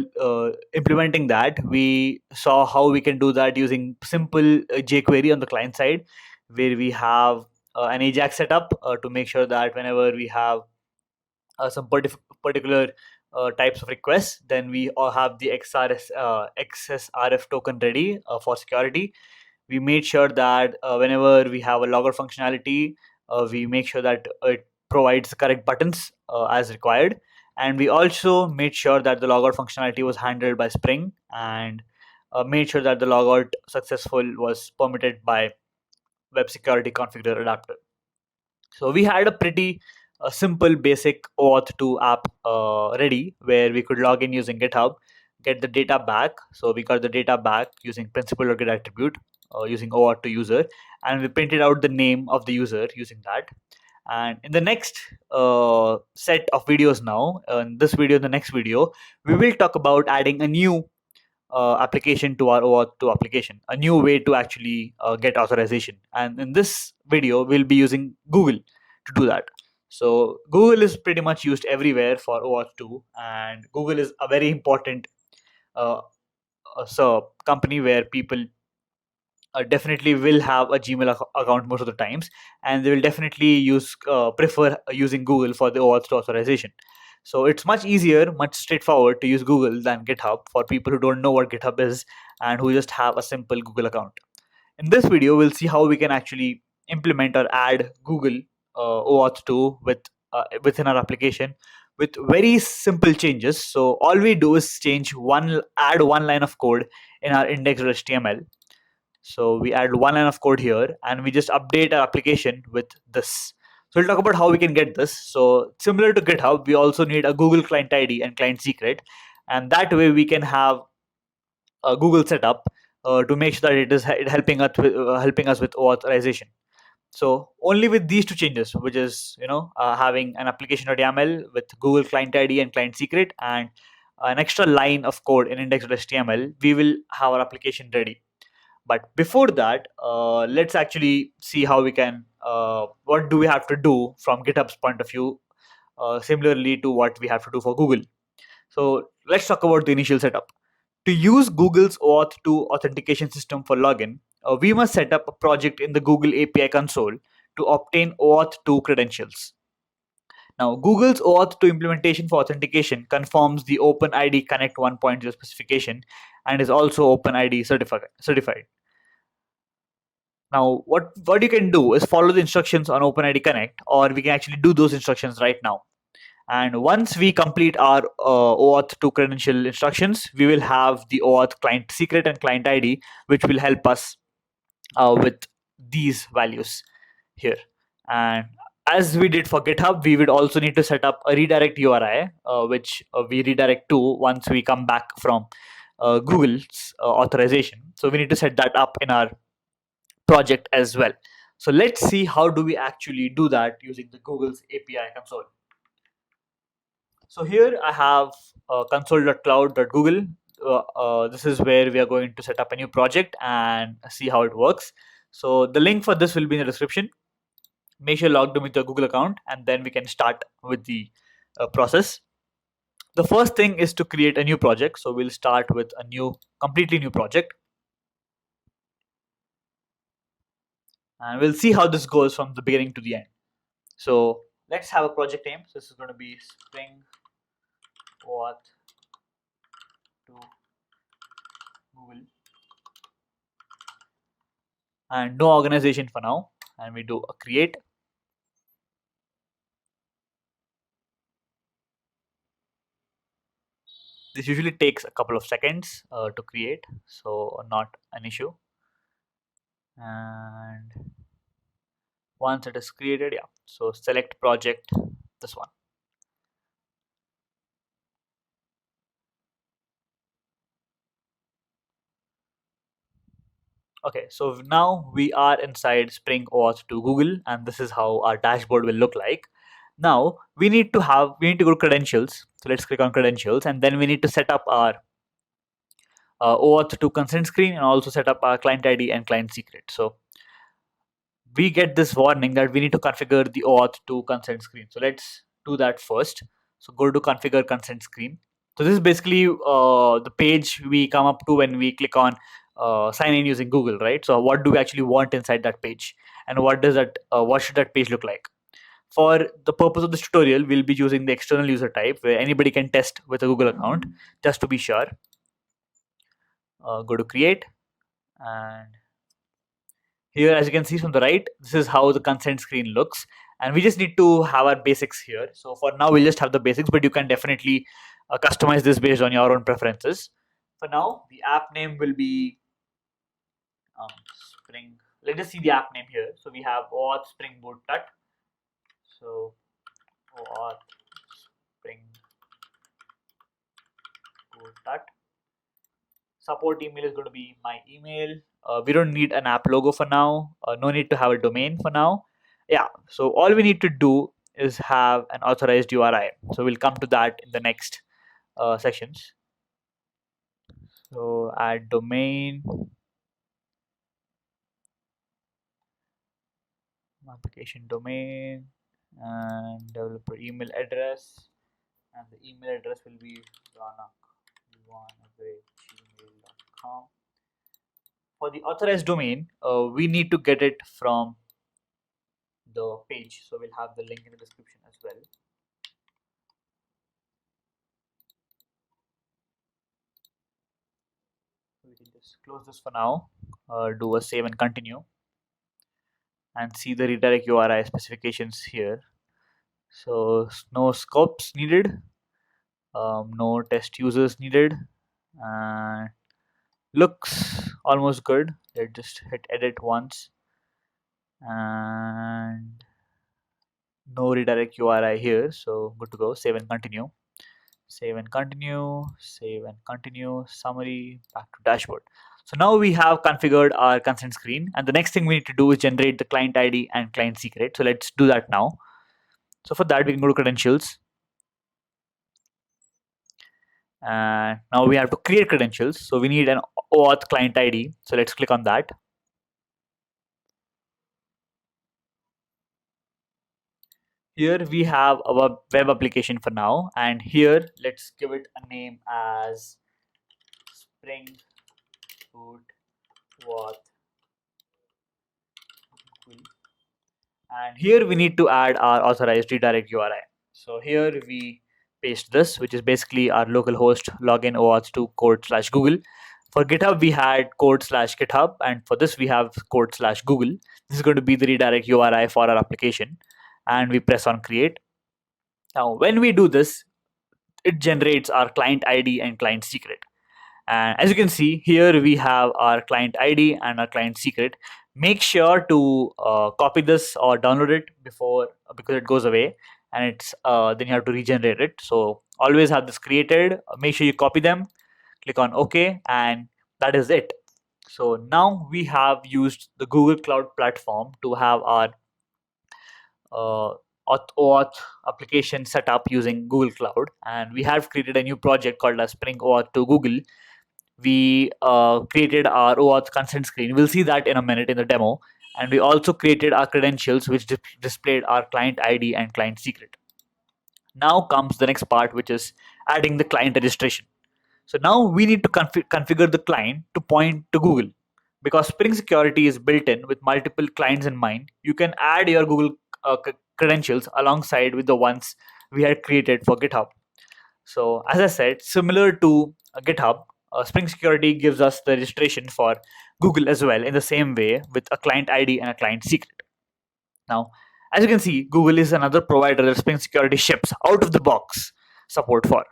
implementing that, we saw how we can do that using simple JQuery on the client side, where we have an AJAX setup to make sure that whenever we have some particular types of requests, then we all have the XSRF token ready for security. We made sure that whenever we have a logger functionality, we make sure that it provides the correct buttons as required. And we also made sure that the logout functionality was handled by Spring and made sure that the logout successful was permitted by web security configure adapter. So we had a pretty simple basic OAuth2 app ready where we could log in using GitHub, get the data back. So we got the data back using principal or get attribute using OAuth2 user, and we printed out the name of the user using that. And in the next set of videos now, in this video, the next video, we will talk about adding a new application to our OAuth2 application, a new way to actually get authorization. And in this video, we'll be using Google to do that. So Google is pretty much used everywhere for OAuth2, and Google is a very important uh, company where people definitely will have a Gmail account most of the times, and they will definitely prefer using Google for the OAuth2 authorization. So it's much easier, much straightforward to use Google than GitHub for people who don't know what GitHub is and who just have a simple Google account. In this video, we'll see how we can actually implement or add Google OAuth2 within our application with very simple changes. So all we do is add one line of code in our index.html. So we add one line of code here and we just update our application with this. So we'll talk about how we can get this. So similar to GitHub, we also need a Google client ID and client secret, and that way we can have a Google setup to make sure that it helping us with authorization. So only with these two changes, which is having an application.yaml with Google client ID and client secret, and an extra line of code in index.html, we will have our application ready. But before that, let's actually see how we can. What do we have to do from GitHub's point of view, similarly to what we have to do for Google. So let's talk about the initial setup. To use Google's OAuth2 authentication system for login, we must set up a project in the Google API console to obtain OAuth2 credentials. Now, Google's OAuth2 implementation for authentication conforms the OpenID Connect 1.0 specification and is also OpenID certified. Now, what you can do is follow the instructions on OpenID Connect, or we can actually do those instructions right now. And once we complete our OAuth 2 credential instructions, we will have the OAuth client secret and client ID, which will help us with these values here. And as we did for GitHub, we would also need to set up a redirect URI, which we redirect to once we come back from Google's authorization. So we need to set that up in our project as well. So let's see how do we actually do that using the Google's API console. So here I have console.cloud.google. This is where we are going to set up a new project and see how it works. So the link for this will be in the description. Make sure logged in with your Google account, and then we can start with the process. The first thing is to create a new project. So we'll start with a completely new project. And we'll see how this goes from the beginning to the end. So let's have a project name. So this is going to be Spring Auth to Google, and no organization for now. And we do a create. This usually takes a couple of seconds to create, so not an issue. And once it is created, yeah, so select project, this one. Okay, so now we are inside Spring Auth to Google, and this is how our dashboard will look like. Now we need to go to credentials. So let's click on credentials, and then we need to set up our OAuth to consent screen, and also set up our client ID and client secret. So we get this warning that we need to configure the OAuth to consent screen. So let's do that first. So go to configure consent screen. So this is basically the page we come up to when we click on sign in using Google, right? So what do we actually want inside that page, and what should that page look like? For the purpose of this tutorial, we'll be using the external user type where anybody can test with a Google account, just to be sure. Go to create, and here, as you can see from the right, this is how the consent screen looks, and we just need to have our basics here. So for now, we'll just have the basics, but you can definitely customize this based on your own preferences. For now, the app name will be Spring. Let us see the app name here. So we have OAuth SpringBoot Tut. So OAuth SpringBoot Tut. Support email is going to be my email. We don't need an app logo for now. No need to have a domain for now. Yeah, so all we need to do is have an authorized URI. So we'll come to that in the next sections. So add domain, application domain, and developer email address, and the email address will be ranak1@gmail.com. For the authorized domain, we need to get it from the page, so we'll have the link in the description as well. So we can just close this for now, do a save and continue, and see the redirect URI specifications here. So no scopes needed, no test users needed, and looks almost good. Let's just hit edit once, and No redirect URI here, so good to go. Save and continue. Save and continue. Save and continue. Summary. Back to dashboard. So now we have configured our consent screen, and the next thing we need to do is generate the client ID and client secret. So let's do that now. So for that, we can go to credentials, and now we have to create credentials. So we need an OAuth client ID. So let's click on that. Here we have our web application for now, and here let's give it a name as SpringBoot OAuth. And here we need to add our authorized redirect URI. So here we paste this, which is basically our localhost login OAuth2 code/Google. For GitHub, we had code/GitHub, and for this we have code/Google. This is going to be the redirect URI for our application, and we press on create. Now, when we do this, it generates our client ID and client secret. And as you can see here, we have our client ID and our client secret. Make sure to copy this or download it before, because it goes away, and it's then you have to regenerate it. So always have this created. Make sure you copy them, click on OK, and that is it. So now we have used the Google Cloud Platform to have our OAuth application set up using Google Cloud, and we have created a new project called as Spring OAuth to Google. We created our OAuth consent screen. We'll see that in a minute in the demo. And we also created our credentials, which displayed our client ID and client secret. Now comes the next part, which is adding the client registration. So now we need to configure the client to point to Google. Because Spring Security is built in with multiple clients in mind, you can add your Google credentials alongside with the ones we had created for GitHub. So as I said, similar to GitHub, Spring Security gives us the registration for Google as well in the same way with a client ID and a client secret. Now, as you can see, Google is another provider that Spring Security ships out of the box support for.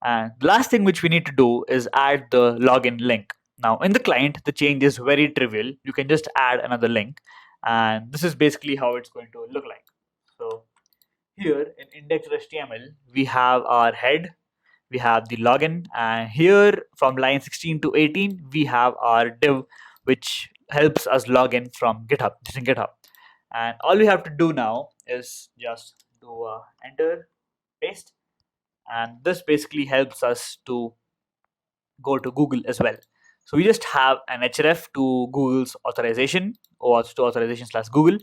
And the last thing which we need to do is add the login link. Now, in the client, the change is very trivial. You can just add another link, and this is basically how it's going to look like. So here in index.html, we have our head, we have the login, and here from line 16 to 18 we have our div, which helps us log in from GitHub using GitHub. And all we have to do now is just do a enter, paste, and this basically helps us to go to Google as well. So we just have an href to Google's authorization, OAuth2 authorization/Google,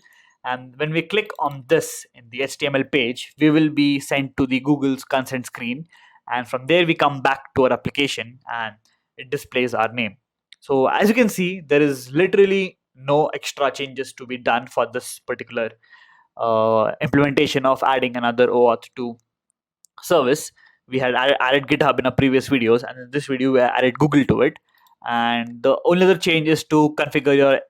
and when we click on this in the HTML page, we will be sent to the Google's consent screen, and from there we come back to our application and it displays our name. So as you can see, there is literally no extra changes to be done for this particular implementation of adding another OAuth2 service. We had added GitHub in our previous videos, and in this video we added Google to it. And the only other change is to configure your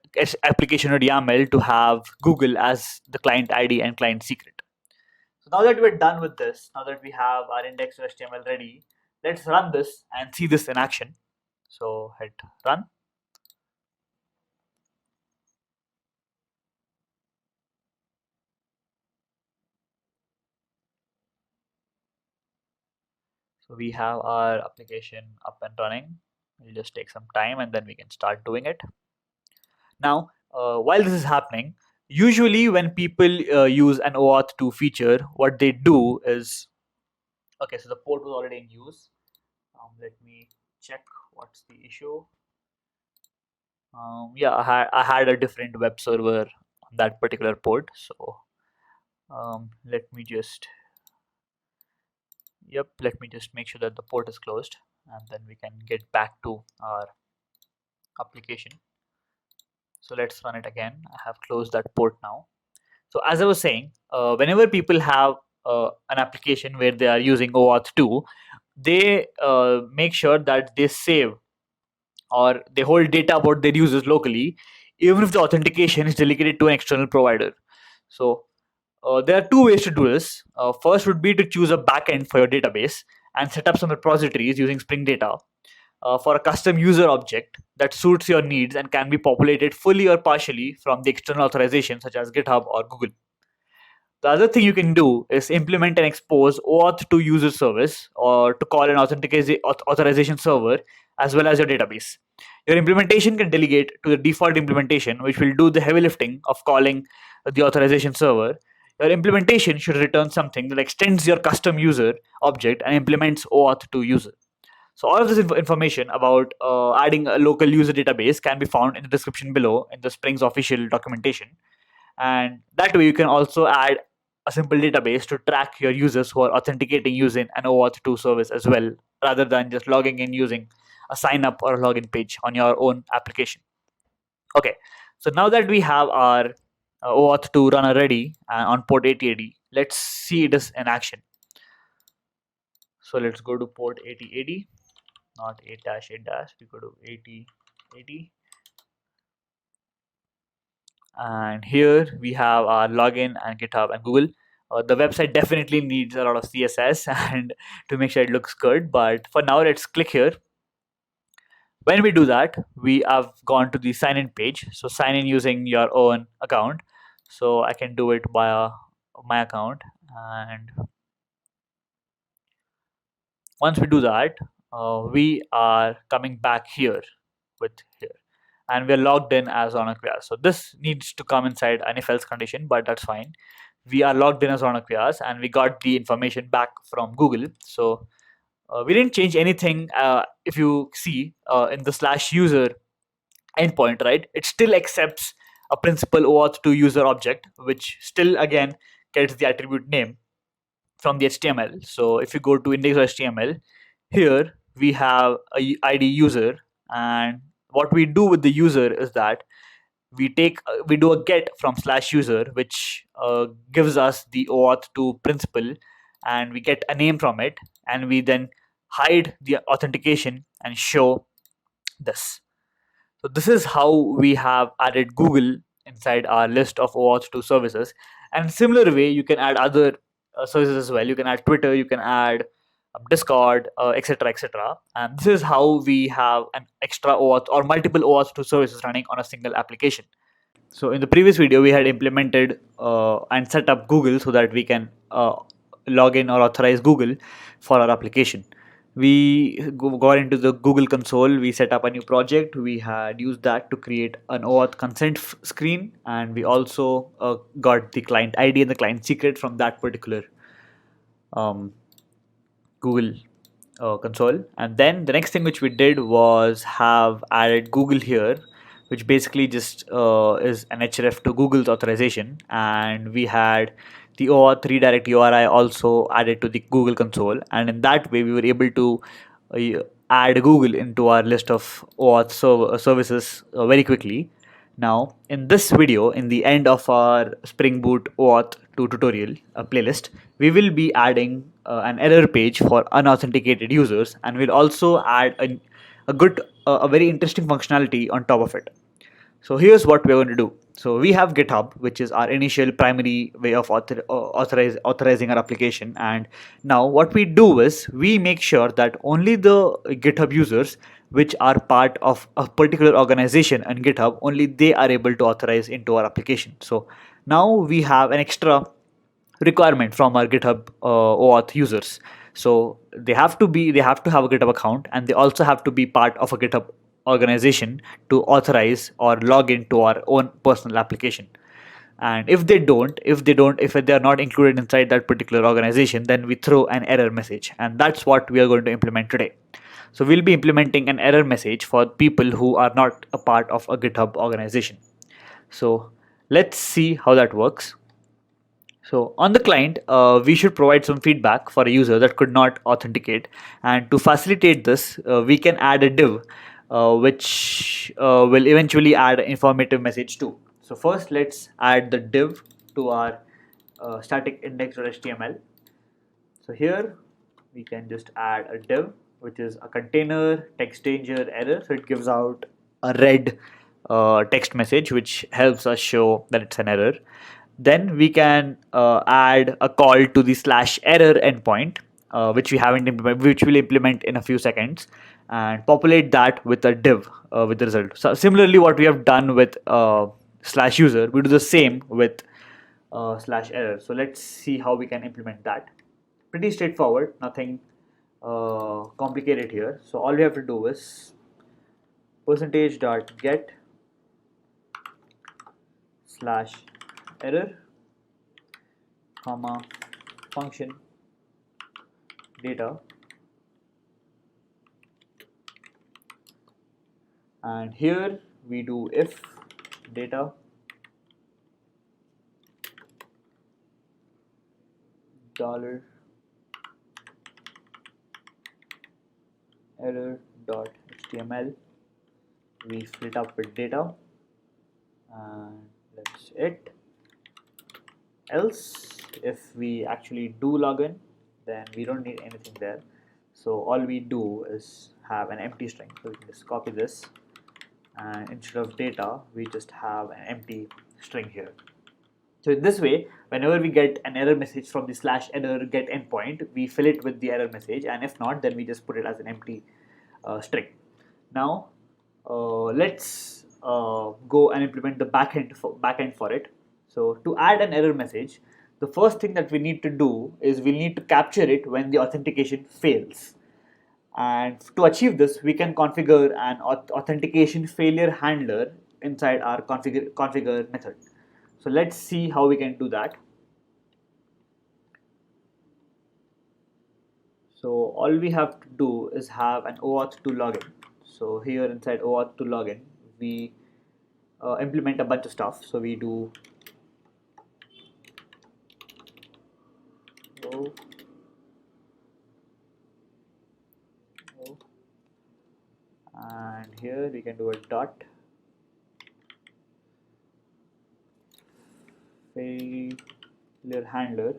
application.yaml to have Google as the client ID and client secret. So now that we're done with this, now that we have our index.html ready, let's run this and see this in action. So hit run. So we have our application up and running. It'll just take some time and then we can start doing it. Now, while this is happening, usually when people use an OAuth2 feature, what they do is, okay, so the port was already in use. Let me check what's the issue. Yeah, I had a different web server on that particular port. So let me just make sure that the port is closed, and then we can get back to our application. So let's run it again. I have closed that port now. So as I was saying, whenever people have an application where they are using OAuth2, they make sure that they save or they hold data about their users locally, even if the authentication is delegated to an external provider. So there are two ways to do this. First would be to choose a backend for your database and set up some repositories using Spring Data for a custom user object that suits your needs and can be populated fully or partially from the external authorization such as GitHub or Google. The other thing you can do is implement and expose OAuth2 user service or to call an authorization server as well as your database. Your implementation can delegate to the default implementation, which will do the heavy lifting of calling the authorization server. Your implementation should return something that extends your custom user object and implements OAuth2 user. So all of this information about adding a local user database can be found in the description below in the Spring's official documentation. And that way you can also add a simple database to track your users who are authenticating using an OAuth2 service as well, rather than just logging in using a sign up or a login page on your own application. Okay, so now that we have our OAuth2 runner ready on port 8080, let's see this in action. So let's go to port 8080, not 8-8-, we go to 8080. And here we have our login and GitHub and Google. The website definitely needs a lot of CSS and to make sure it looks good, but for now let's click here. When we do that, we have gone to the sign in page. So sign in using your own account. So I can do it via my account, and once we do that, we are coming back here with here, and we're logged in as Ronak. So this needs to come inside an if else condition, but that's fine. We are logged in as Ronak and we got the information back from Google. So we didn't change anything. If you see in the /user endpoint, right, it still accepts a principal OAuth2 user object, which still again gets the attribute name from the HTML. So if you go to index.html, here we have a ID user, and what we do with the user is that we do a get from /user, which gives us the OAuth2 principal, and we get a name from it, and we then hide the authentication and show this. So this is how we have added Google inside our list of OAuth2 services. And similar way, you can add other services as well. You can add Twitter, you can add Discord, etc., etc. And this is how we have an extra OAuth or multiple OAuth2 services running on a single application. So in the previous video, we had implemented and set up Google so that we can log in or authorize Google for our application. We got into the Google console, we set up a new project, we had used that to create an OAuth consent screen, and we also got the client ID and the client secret from that particular Google console. And then the next thing which we did was have added Google here, which basically just is an href to Google's authorization, and we had the OAuth redirect URI also added to the Google console, and in that way we were able to add Google into our list of OAuth services very quickly. Now in this video, in the end of our SpringBoot OAuth2 tutorial playlist, we will be adding an error page for unauthenticated users, and we'll also add a very interesting functionality on top of it. So here's what we're going to do. So we have GitHub, which is our initial primary way of authorizing our application. And now what we do is we make sure that only the GitHub users which are part of a particular organization and GitHub, only they are able to authorize into our application. So now we have an extra requirement from our GitHub OAuth users. So they have to have a GitHub account, and they also have to be part of a GitHub organization to authorize or log into our own personal application. And if they are not included inside that particular organization, then we throw an error message, and that's what we are going to implement today. So we'll be implementing an error message for people who are not a part of a GitHub organization. So let's see how that works. So on the client, we should provide some feedback for a user that could not authenticate, and to facilitate this, we can add a div which will eventually add an informative message too. So first, let's add the div to our static index.html. So here we can just add a div, which is a container text danger error. So it gives out a red text message, which helps us show that it's an error. Then we can add a call to the /error endpoint, which we haven't implemented, which we'll implement in a few seconds, and populate that with a div with the result. So similarly, what we have done with /user, we do the same with slash error. So let's see how we can implement that. Pretty straightforward, nothing complicated here. So all we have to do is %.get slash error comma function data, and here we do if data dollar error dot html, we fill it up with data, and that's it. Else, if we actually do login, then we don't need anything there. So all we do is have an empty string. So we can just copy this, and instead of data, we just have an empty string here. So in this way, whenever we get an error message from the slash error get endpoint, we fill it with the error message, and if not, then we just put it as an empty string. Now let's go and implement the backend for it. So to add an error message, the first thing that we need to do is we need to capture it when the authentication fails. And to achieve this, we can configure an authentication failure handler inside our configure method. So let's see how we can do that. So all we have to do is have an OAuth2 login. So here inside OAuth2 login, we implement a bunch of stuff. So we do and here we can do a dot failure handler,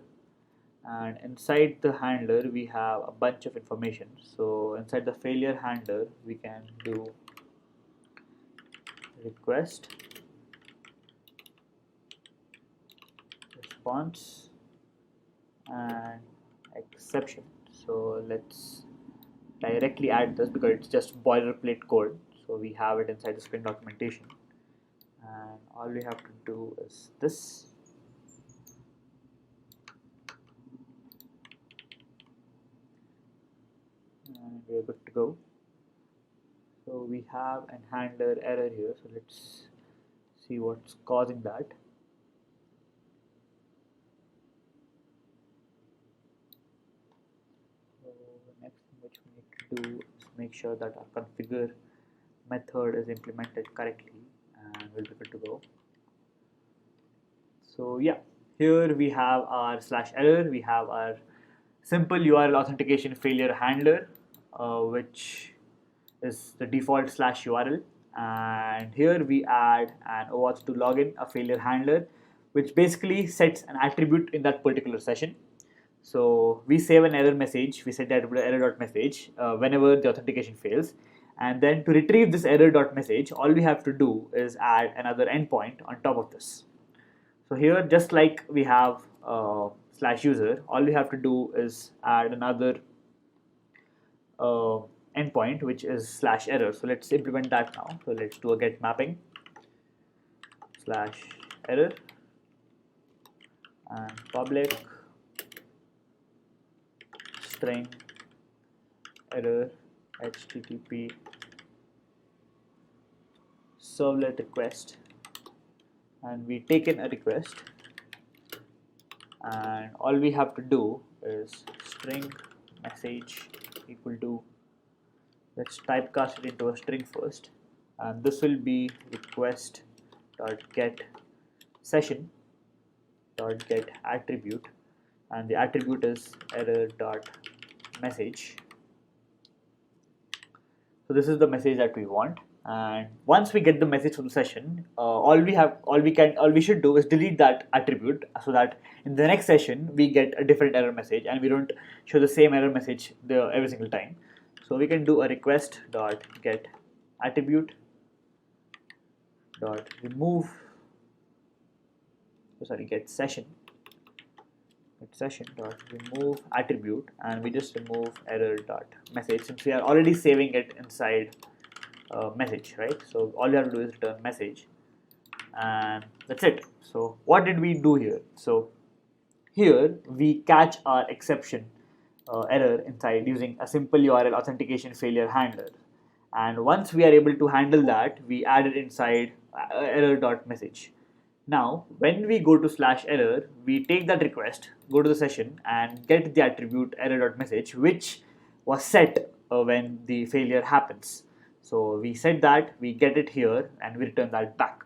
and inside the handler we have a bunch of information. So inside the failure handler we can do request, response, and exception. So let's directly add this because it's just boilerplate code. So we have it inside the Spring documentation, and all we have to do is this. And we're good to go. So we have an handler error here. So let's see what's causing that. So the next thing which we need to do is make sure that our configure method is implemented correctly, and we'll be good to go. So yeah, here we have our slash error, we have our simple URL authentication failure handler, which is the default slash URL, and here we add an OAuth2 login, a failure handler, which basically sets an attribute in that particular session. So we save an error message, we set that error.message whenever the authentication fails, and then to retrieve this error.message, all we have to do is add another endpoint on top of this. So here, just like we have slash user, all we have to do is add another endpoint, which is slash error. So let's implement that now. So let's do a get mapping slash error and public string error http servlet request, and we take in a request, and all we have to do is string message equal to, let's typecast it into a string first, and this will be request dot get session dot get attribute, and the attribute is error dot message. So this is the message that we want, and once we get the message from the session, all we should do is delete that attribute, so that in the next session we get a different error message and we don't show the same error message every single time. So we can do a request dot get attribute dot remove, get session dot remove attribute, and we just remove error dot message since we are already saving it inside message, right? So all you have to do is return message, and that's it. So what did we do here? So here we catch our exception error inside using a simple URL authentication failure handler. And once we are able to handle that, we add it inside error.message. Now, when we go to /error, we take that request, go to the session, and get the attribute error.message, which was set when the failure happens. So we set that, we get it here, and we return that back.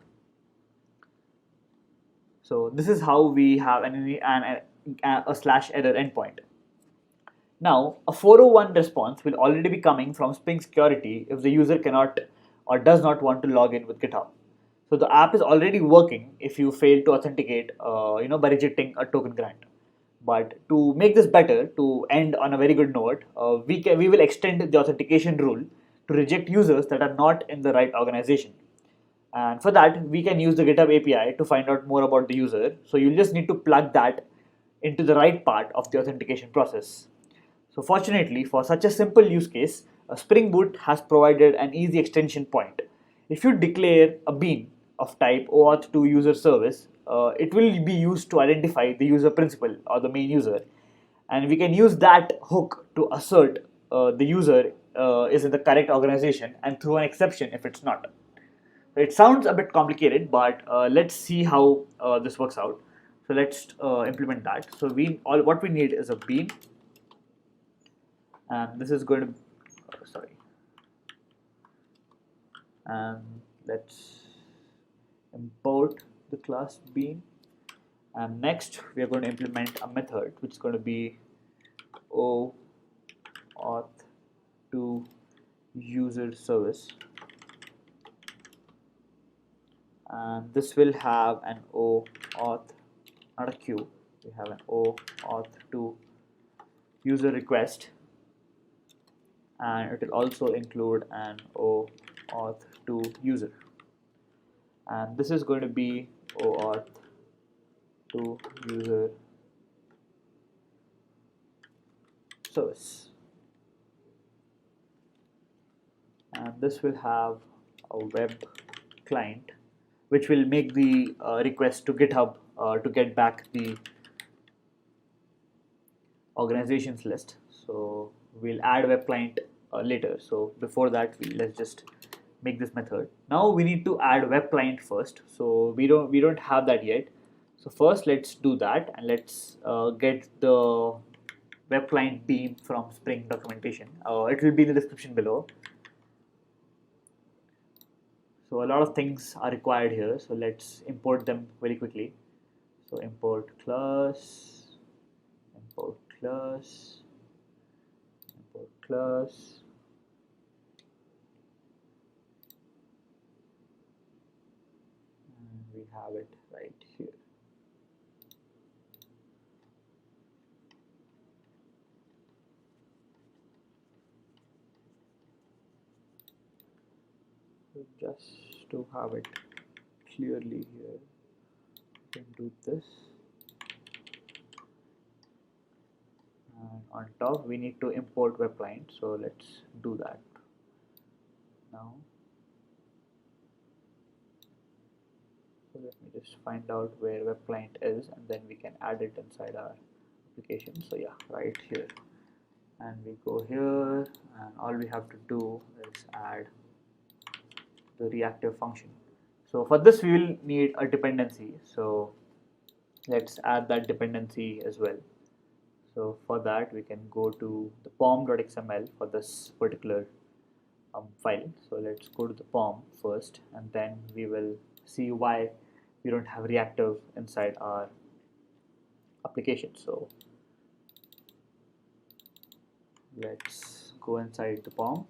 So this is how we have a /error endpoint. Now, a 401 response will already be coming from Spring Security if the user cannot or does not want to log in with GitHub. So the app is already working if you fail to authenticate, by rejecting a token grant. But to make this better, to end on a very good note, we will extend the authentication rule to reject users that are not in the right organization. And for that, we can use the GitHub API to find out more about the user. So you'll just need to plug that into the right part of the authentication process. So fortunately, for such a simple use case, SpringBoot has provided an easy extension point. If you declare a bean of type OAuth2 user service, it will be used to identify the user principal or the main user. And we can use that hook to assert the user is in the correct organization and throw an exception if it's not. It sounds a bit complicated, but let's see how this works out. So let's implement that. So what we need is a bean, and this is going to and let's import the class bean, and next we are going to implement a method which is going to be OAuth2 user service, and this will have an OAuth, not a queue, we have an OAuth2 user request, and it will also include an OAuth2 user, and this is going to be OAuth2 user service, and this will have a web client which will make the request to GitHub to get back the organizations list. So we'll add web client later. So before that, let's just make this method. Now we need to add web client first. So we don't have that yet. So first let's do that, and let's get the web client bean from Spring documentation. It will be in the description below. So a lot of things are required here. So let's import them very quickly. So import class, import class, import class, and we have it right here. So just to have it clearly here, we can do this, and on top we need to import web client. So let's do that now. So let me just find out where web client is, and then we can add it inside our application. So yeah, right here, and we go here, and all we have to do is add the reactive function. So for this we will need a dependency, so let's add that dependency as well. So for that we can go to the pom.xml for this particular file. So let's go to the pom first, and then we will see why we don't have reactive inside our application. So let's go inside the pom,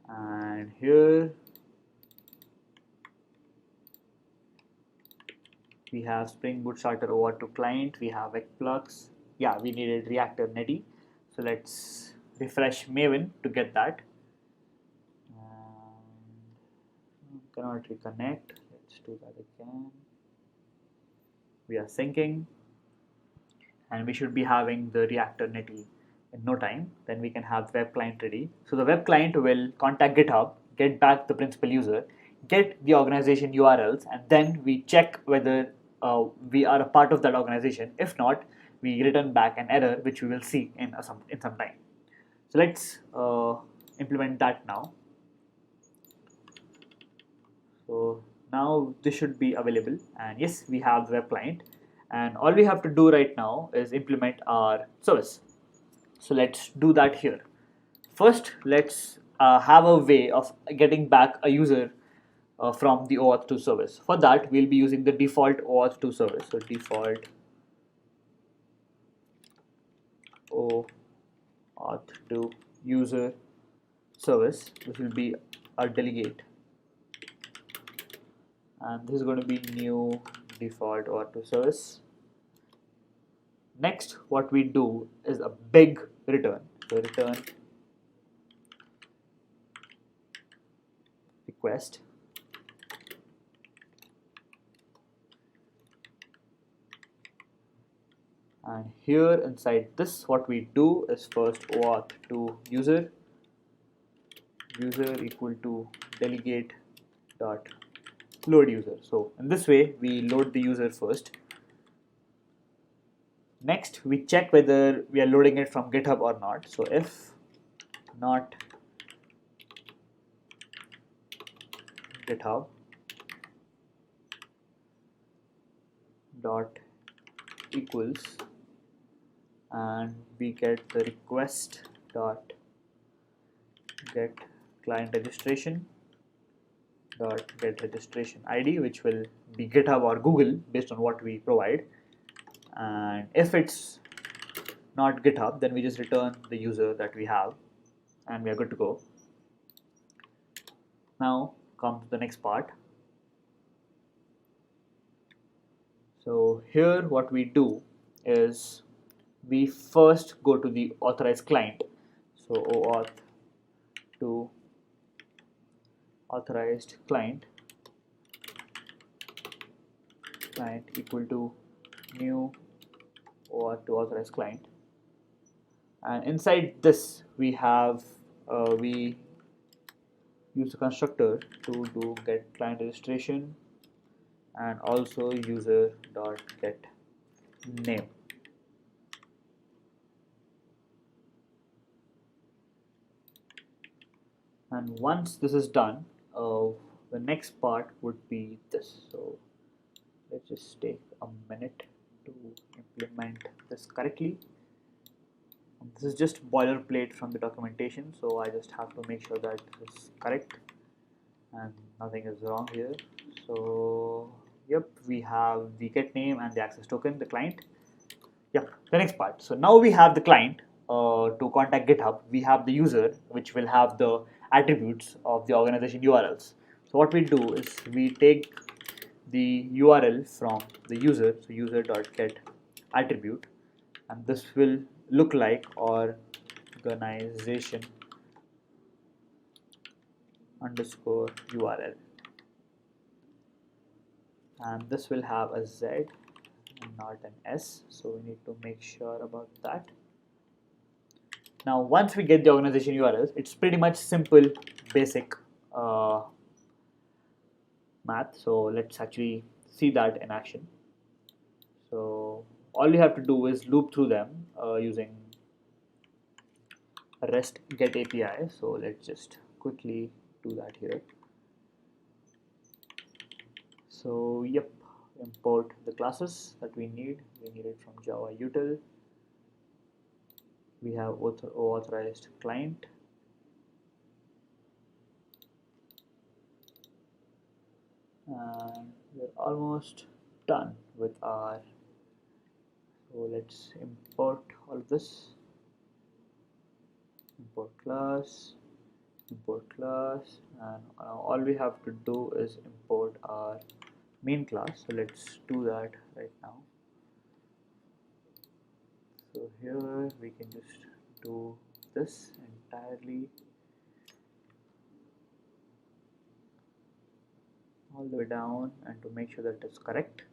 and here we have SpringBoot starter OAuth2 client, we have Xplux. Yeah, we needed reactive netty. So let's refresh Maven to get that. Cannot reconnect. Let's do that again. We are syncing, and we should be having the reactor netty in no time. Then we can have web client ready. So the web client will contact GitHub, get back the principal user, get the organization URLs, and then we check whether we are a part of that organization. If not, we return back an error which we will see in some time. So let's implement that now. So now this should be available, and yes, we have the web client, and all we have to do right now is implement our service. So let's do that here. First, let's have a way of getting back a user from the OAuth2 service. For that, we'll be using the default OAuth2 service. So default OAuth2 user service, which will be our delegate, and this is going to be new default OAuth2 service. Next, what we do is a big return. So return request, and here inside this, what we do is first OAuth2 user equal to delegate dot load user. So in this way, we load the user first. Next, we check whether we are loading it from GitHub or not. So if not GitHub dot equals, and we get the request dot get client registration dot get registration ID, which will be GitHub or Google based on what we provide. And if it's not GitHub, then we just return the user that we have, and we are good to go. Now comes the next part. So here what we do is we first go to the authorized client. So OAuth to authorized client equal to new OAuth to authorized client, and inside this we have we use the constructor to do get client registration and also user dot get name. And once this is done, the next part would be this. So let's just take a minute to implement this correctly. This is just boilerplate from the documentation, so I just have to make sure that this is correct and nothing is wrong here. So yep, we have the get name and the access token, the client. Yep, the next part. So now we have the client to contact GitHub. We have the user, which will have the attributes of the organization URLs. So what we do is we take the URL from the user, so user.get attribute, and this will look like organization underscore URL, and this will have a Z and not an S, so we need to make sure about that. Now once we get the organization URLs, it's pretty much simple basic math. So let's actually see that in action. So all we have to do is loop through them using REST get API. So let's just quickly do that here. So yep, import the classes that we need. We need it from Java util. We have authorized client, and we're almost done with our. So let's import all of this. Import class, and all we have to do is import our main class. So let's do that right now. So here we can just do this entirely all the way down, and to make sure that it's correct,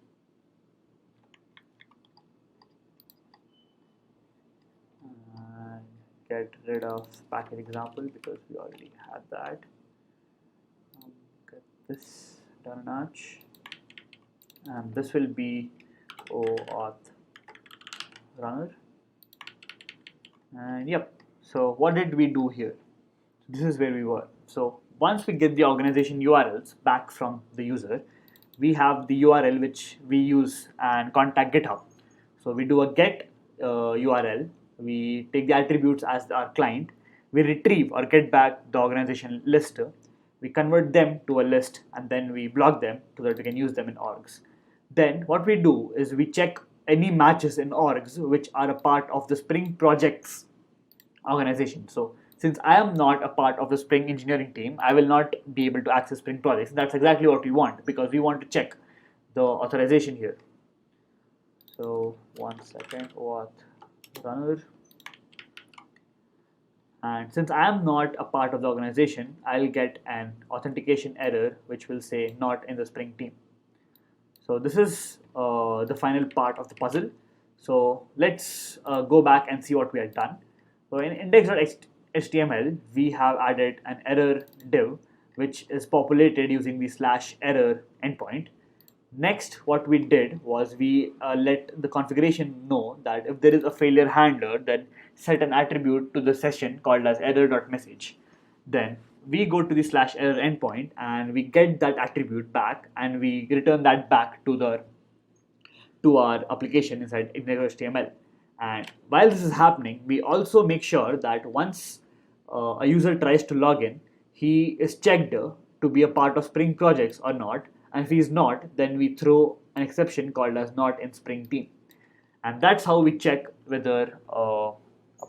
and get rid of package example because we already had that. Get this down a notch, and this will be OAuth runner. And yep, so what did we do here? This is where we were. So once we get the organization URLs back from the user, we have the URL which we use and contact GitHub. So we do a get URL, we take the attributes as our client, we retrieve or get back the organization list, we convert them to a list, and then we block them so that we can use them in orgs. Then what we do is we check any matches in orgs which are a part of the Spring projects organization. So since I am not a part of the Spring engineering team, I will not be able to access Spring projects. That's exactly what we want, because we want to check the authorization here. So 1 second, OAuth runner. And since I am not a part of the organization, I'll get an authentication error which will say not in the Spring team. So this is the final part of the puzzle. So let's go back and see what we have done. So in index.html, we have added an error div which is populated using the /error endpoint. Next, what we did was we let the configuration know that if there is a failure handler, then set an attribute to the session called as error.message. Then we go to the /error endpoint and we get that attribute back, and we return that back to our application inside index.html. And while this is happening, we also make sure that once a user tries to log in, he is checked to be a part of Spring projects or not. And if he is not, then we throw an exception called as not in Spring team. And that's how we check whether a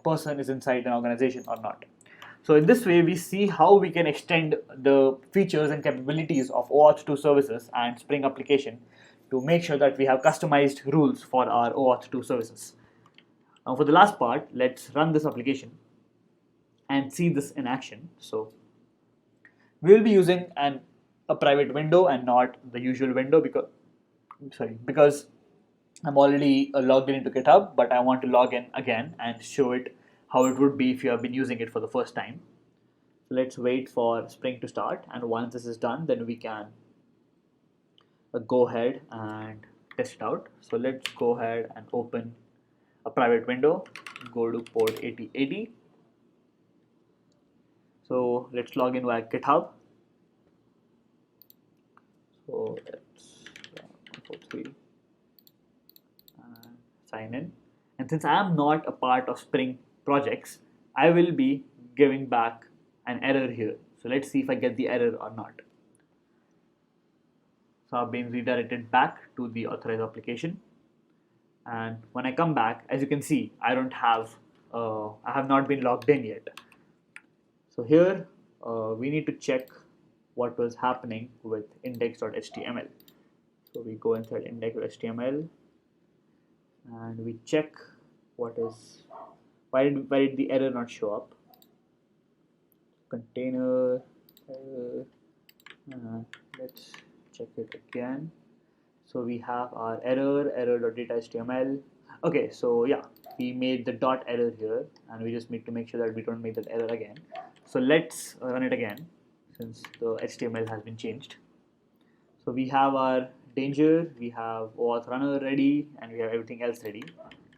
person is inside an organization or not. So in this way, we see how we can extend the features and capabilities of OAuth2 services and Spring application to make sure that we have customized rules for our OAuth2 services. Now for the last part, let's run this application and see this in action. So we will be using a private window and not the usual window because I'm already logged into GitHub, but I want to log in again and show it how it would be if you have been using it for the first time. So let's wait for Spring to start, and once this is done, then we can go ahead and test it out. So let's go ahead and open a private window, go to port 8080. So let's log in via GitHub. So let's 143 and sign in. And since I am not a part of Spring projects, I will be giving back an error here. So let's see if I get the error or not. So I've been redirected back to the authorized application. And when I come back, as you can see, I have not been logged in yet. So here we need to check what was happening with index.html. So we go inside index.html and we check why did the error not show up. Container error. Let's check it again. So we have our error.data.html. Okay, so yeah, we made the dot error here, and we just need to make sure that we don't make that error again. So let's run it again, since the HTML has been changed. So we have our danger, we have OAuth runner ready, and we have everything else ready.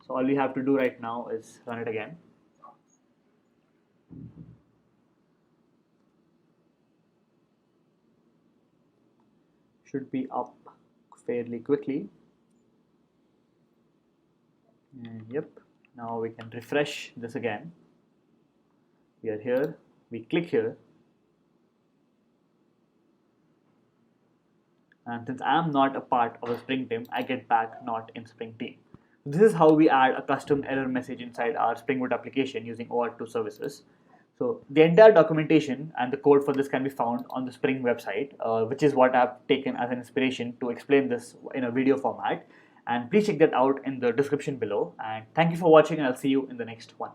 So all we have to do right now is run it again. Should be up fairly quickly. And yep, now we can refresh this again. We are here, we click here. And since I am not a part of the Spring team, I get back not in Spring team. This is how we add a custom error message inside our SpringBoot application using OAuth2 services. So the entire documentation and the code for this can be found on the Spring website, which is what I've taken as an inspiration to explain this in a video format. And please check that out in the description below. And thank you for watching, and I'll see you in the next one.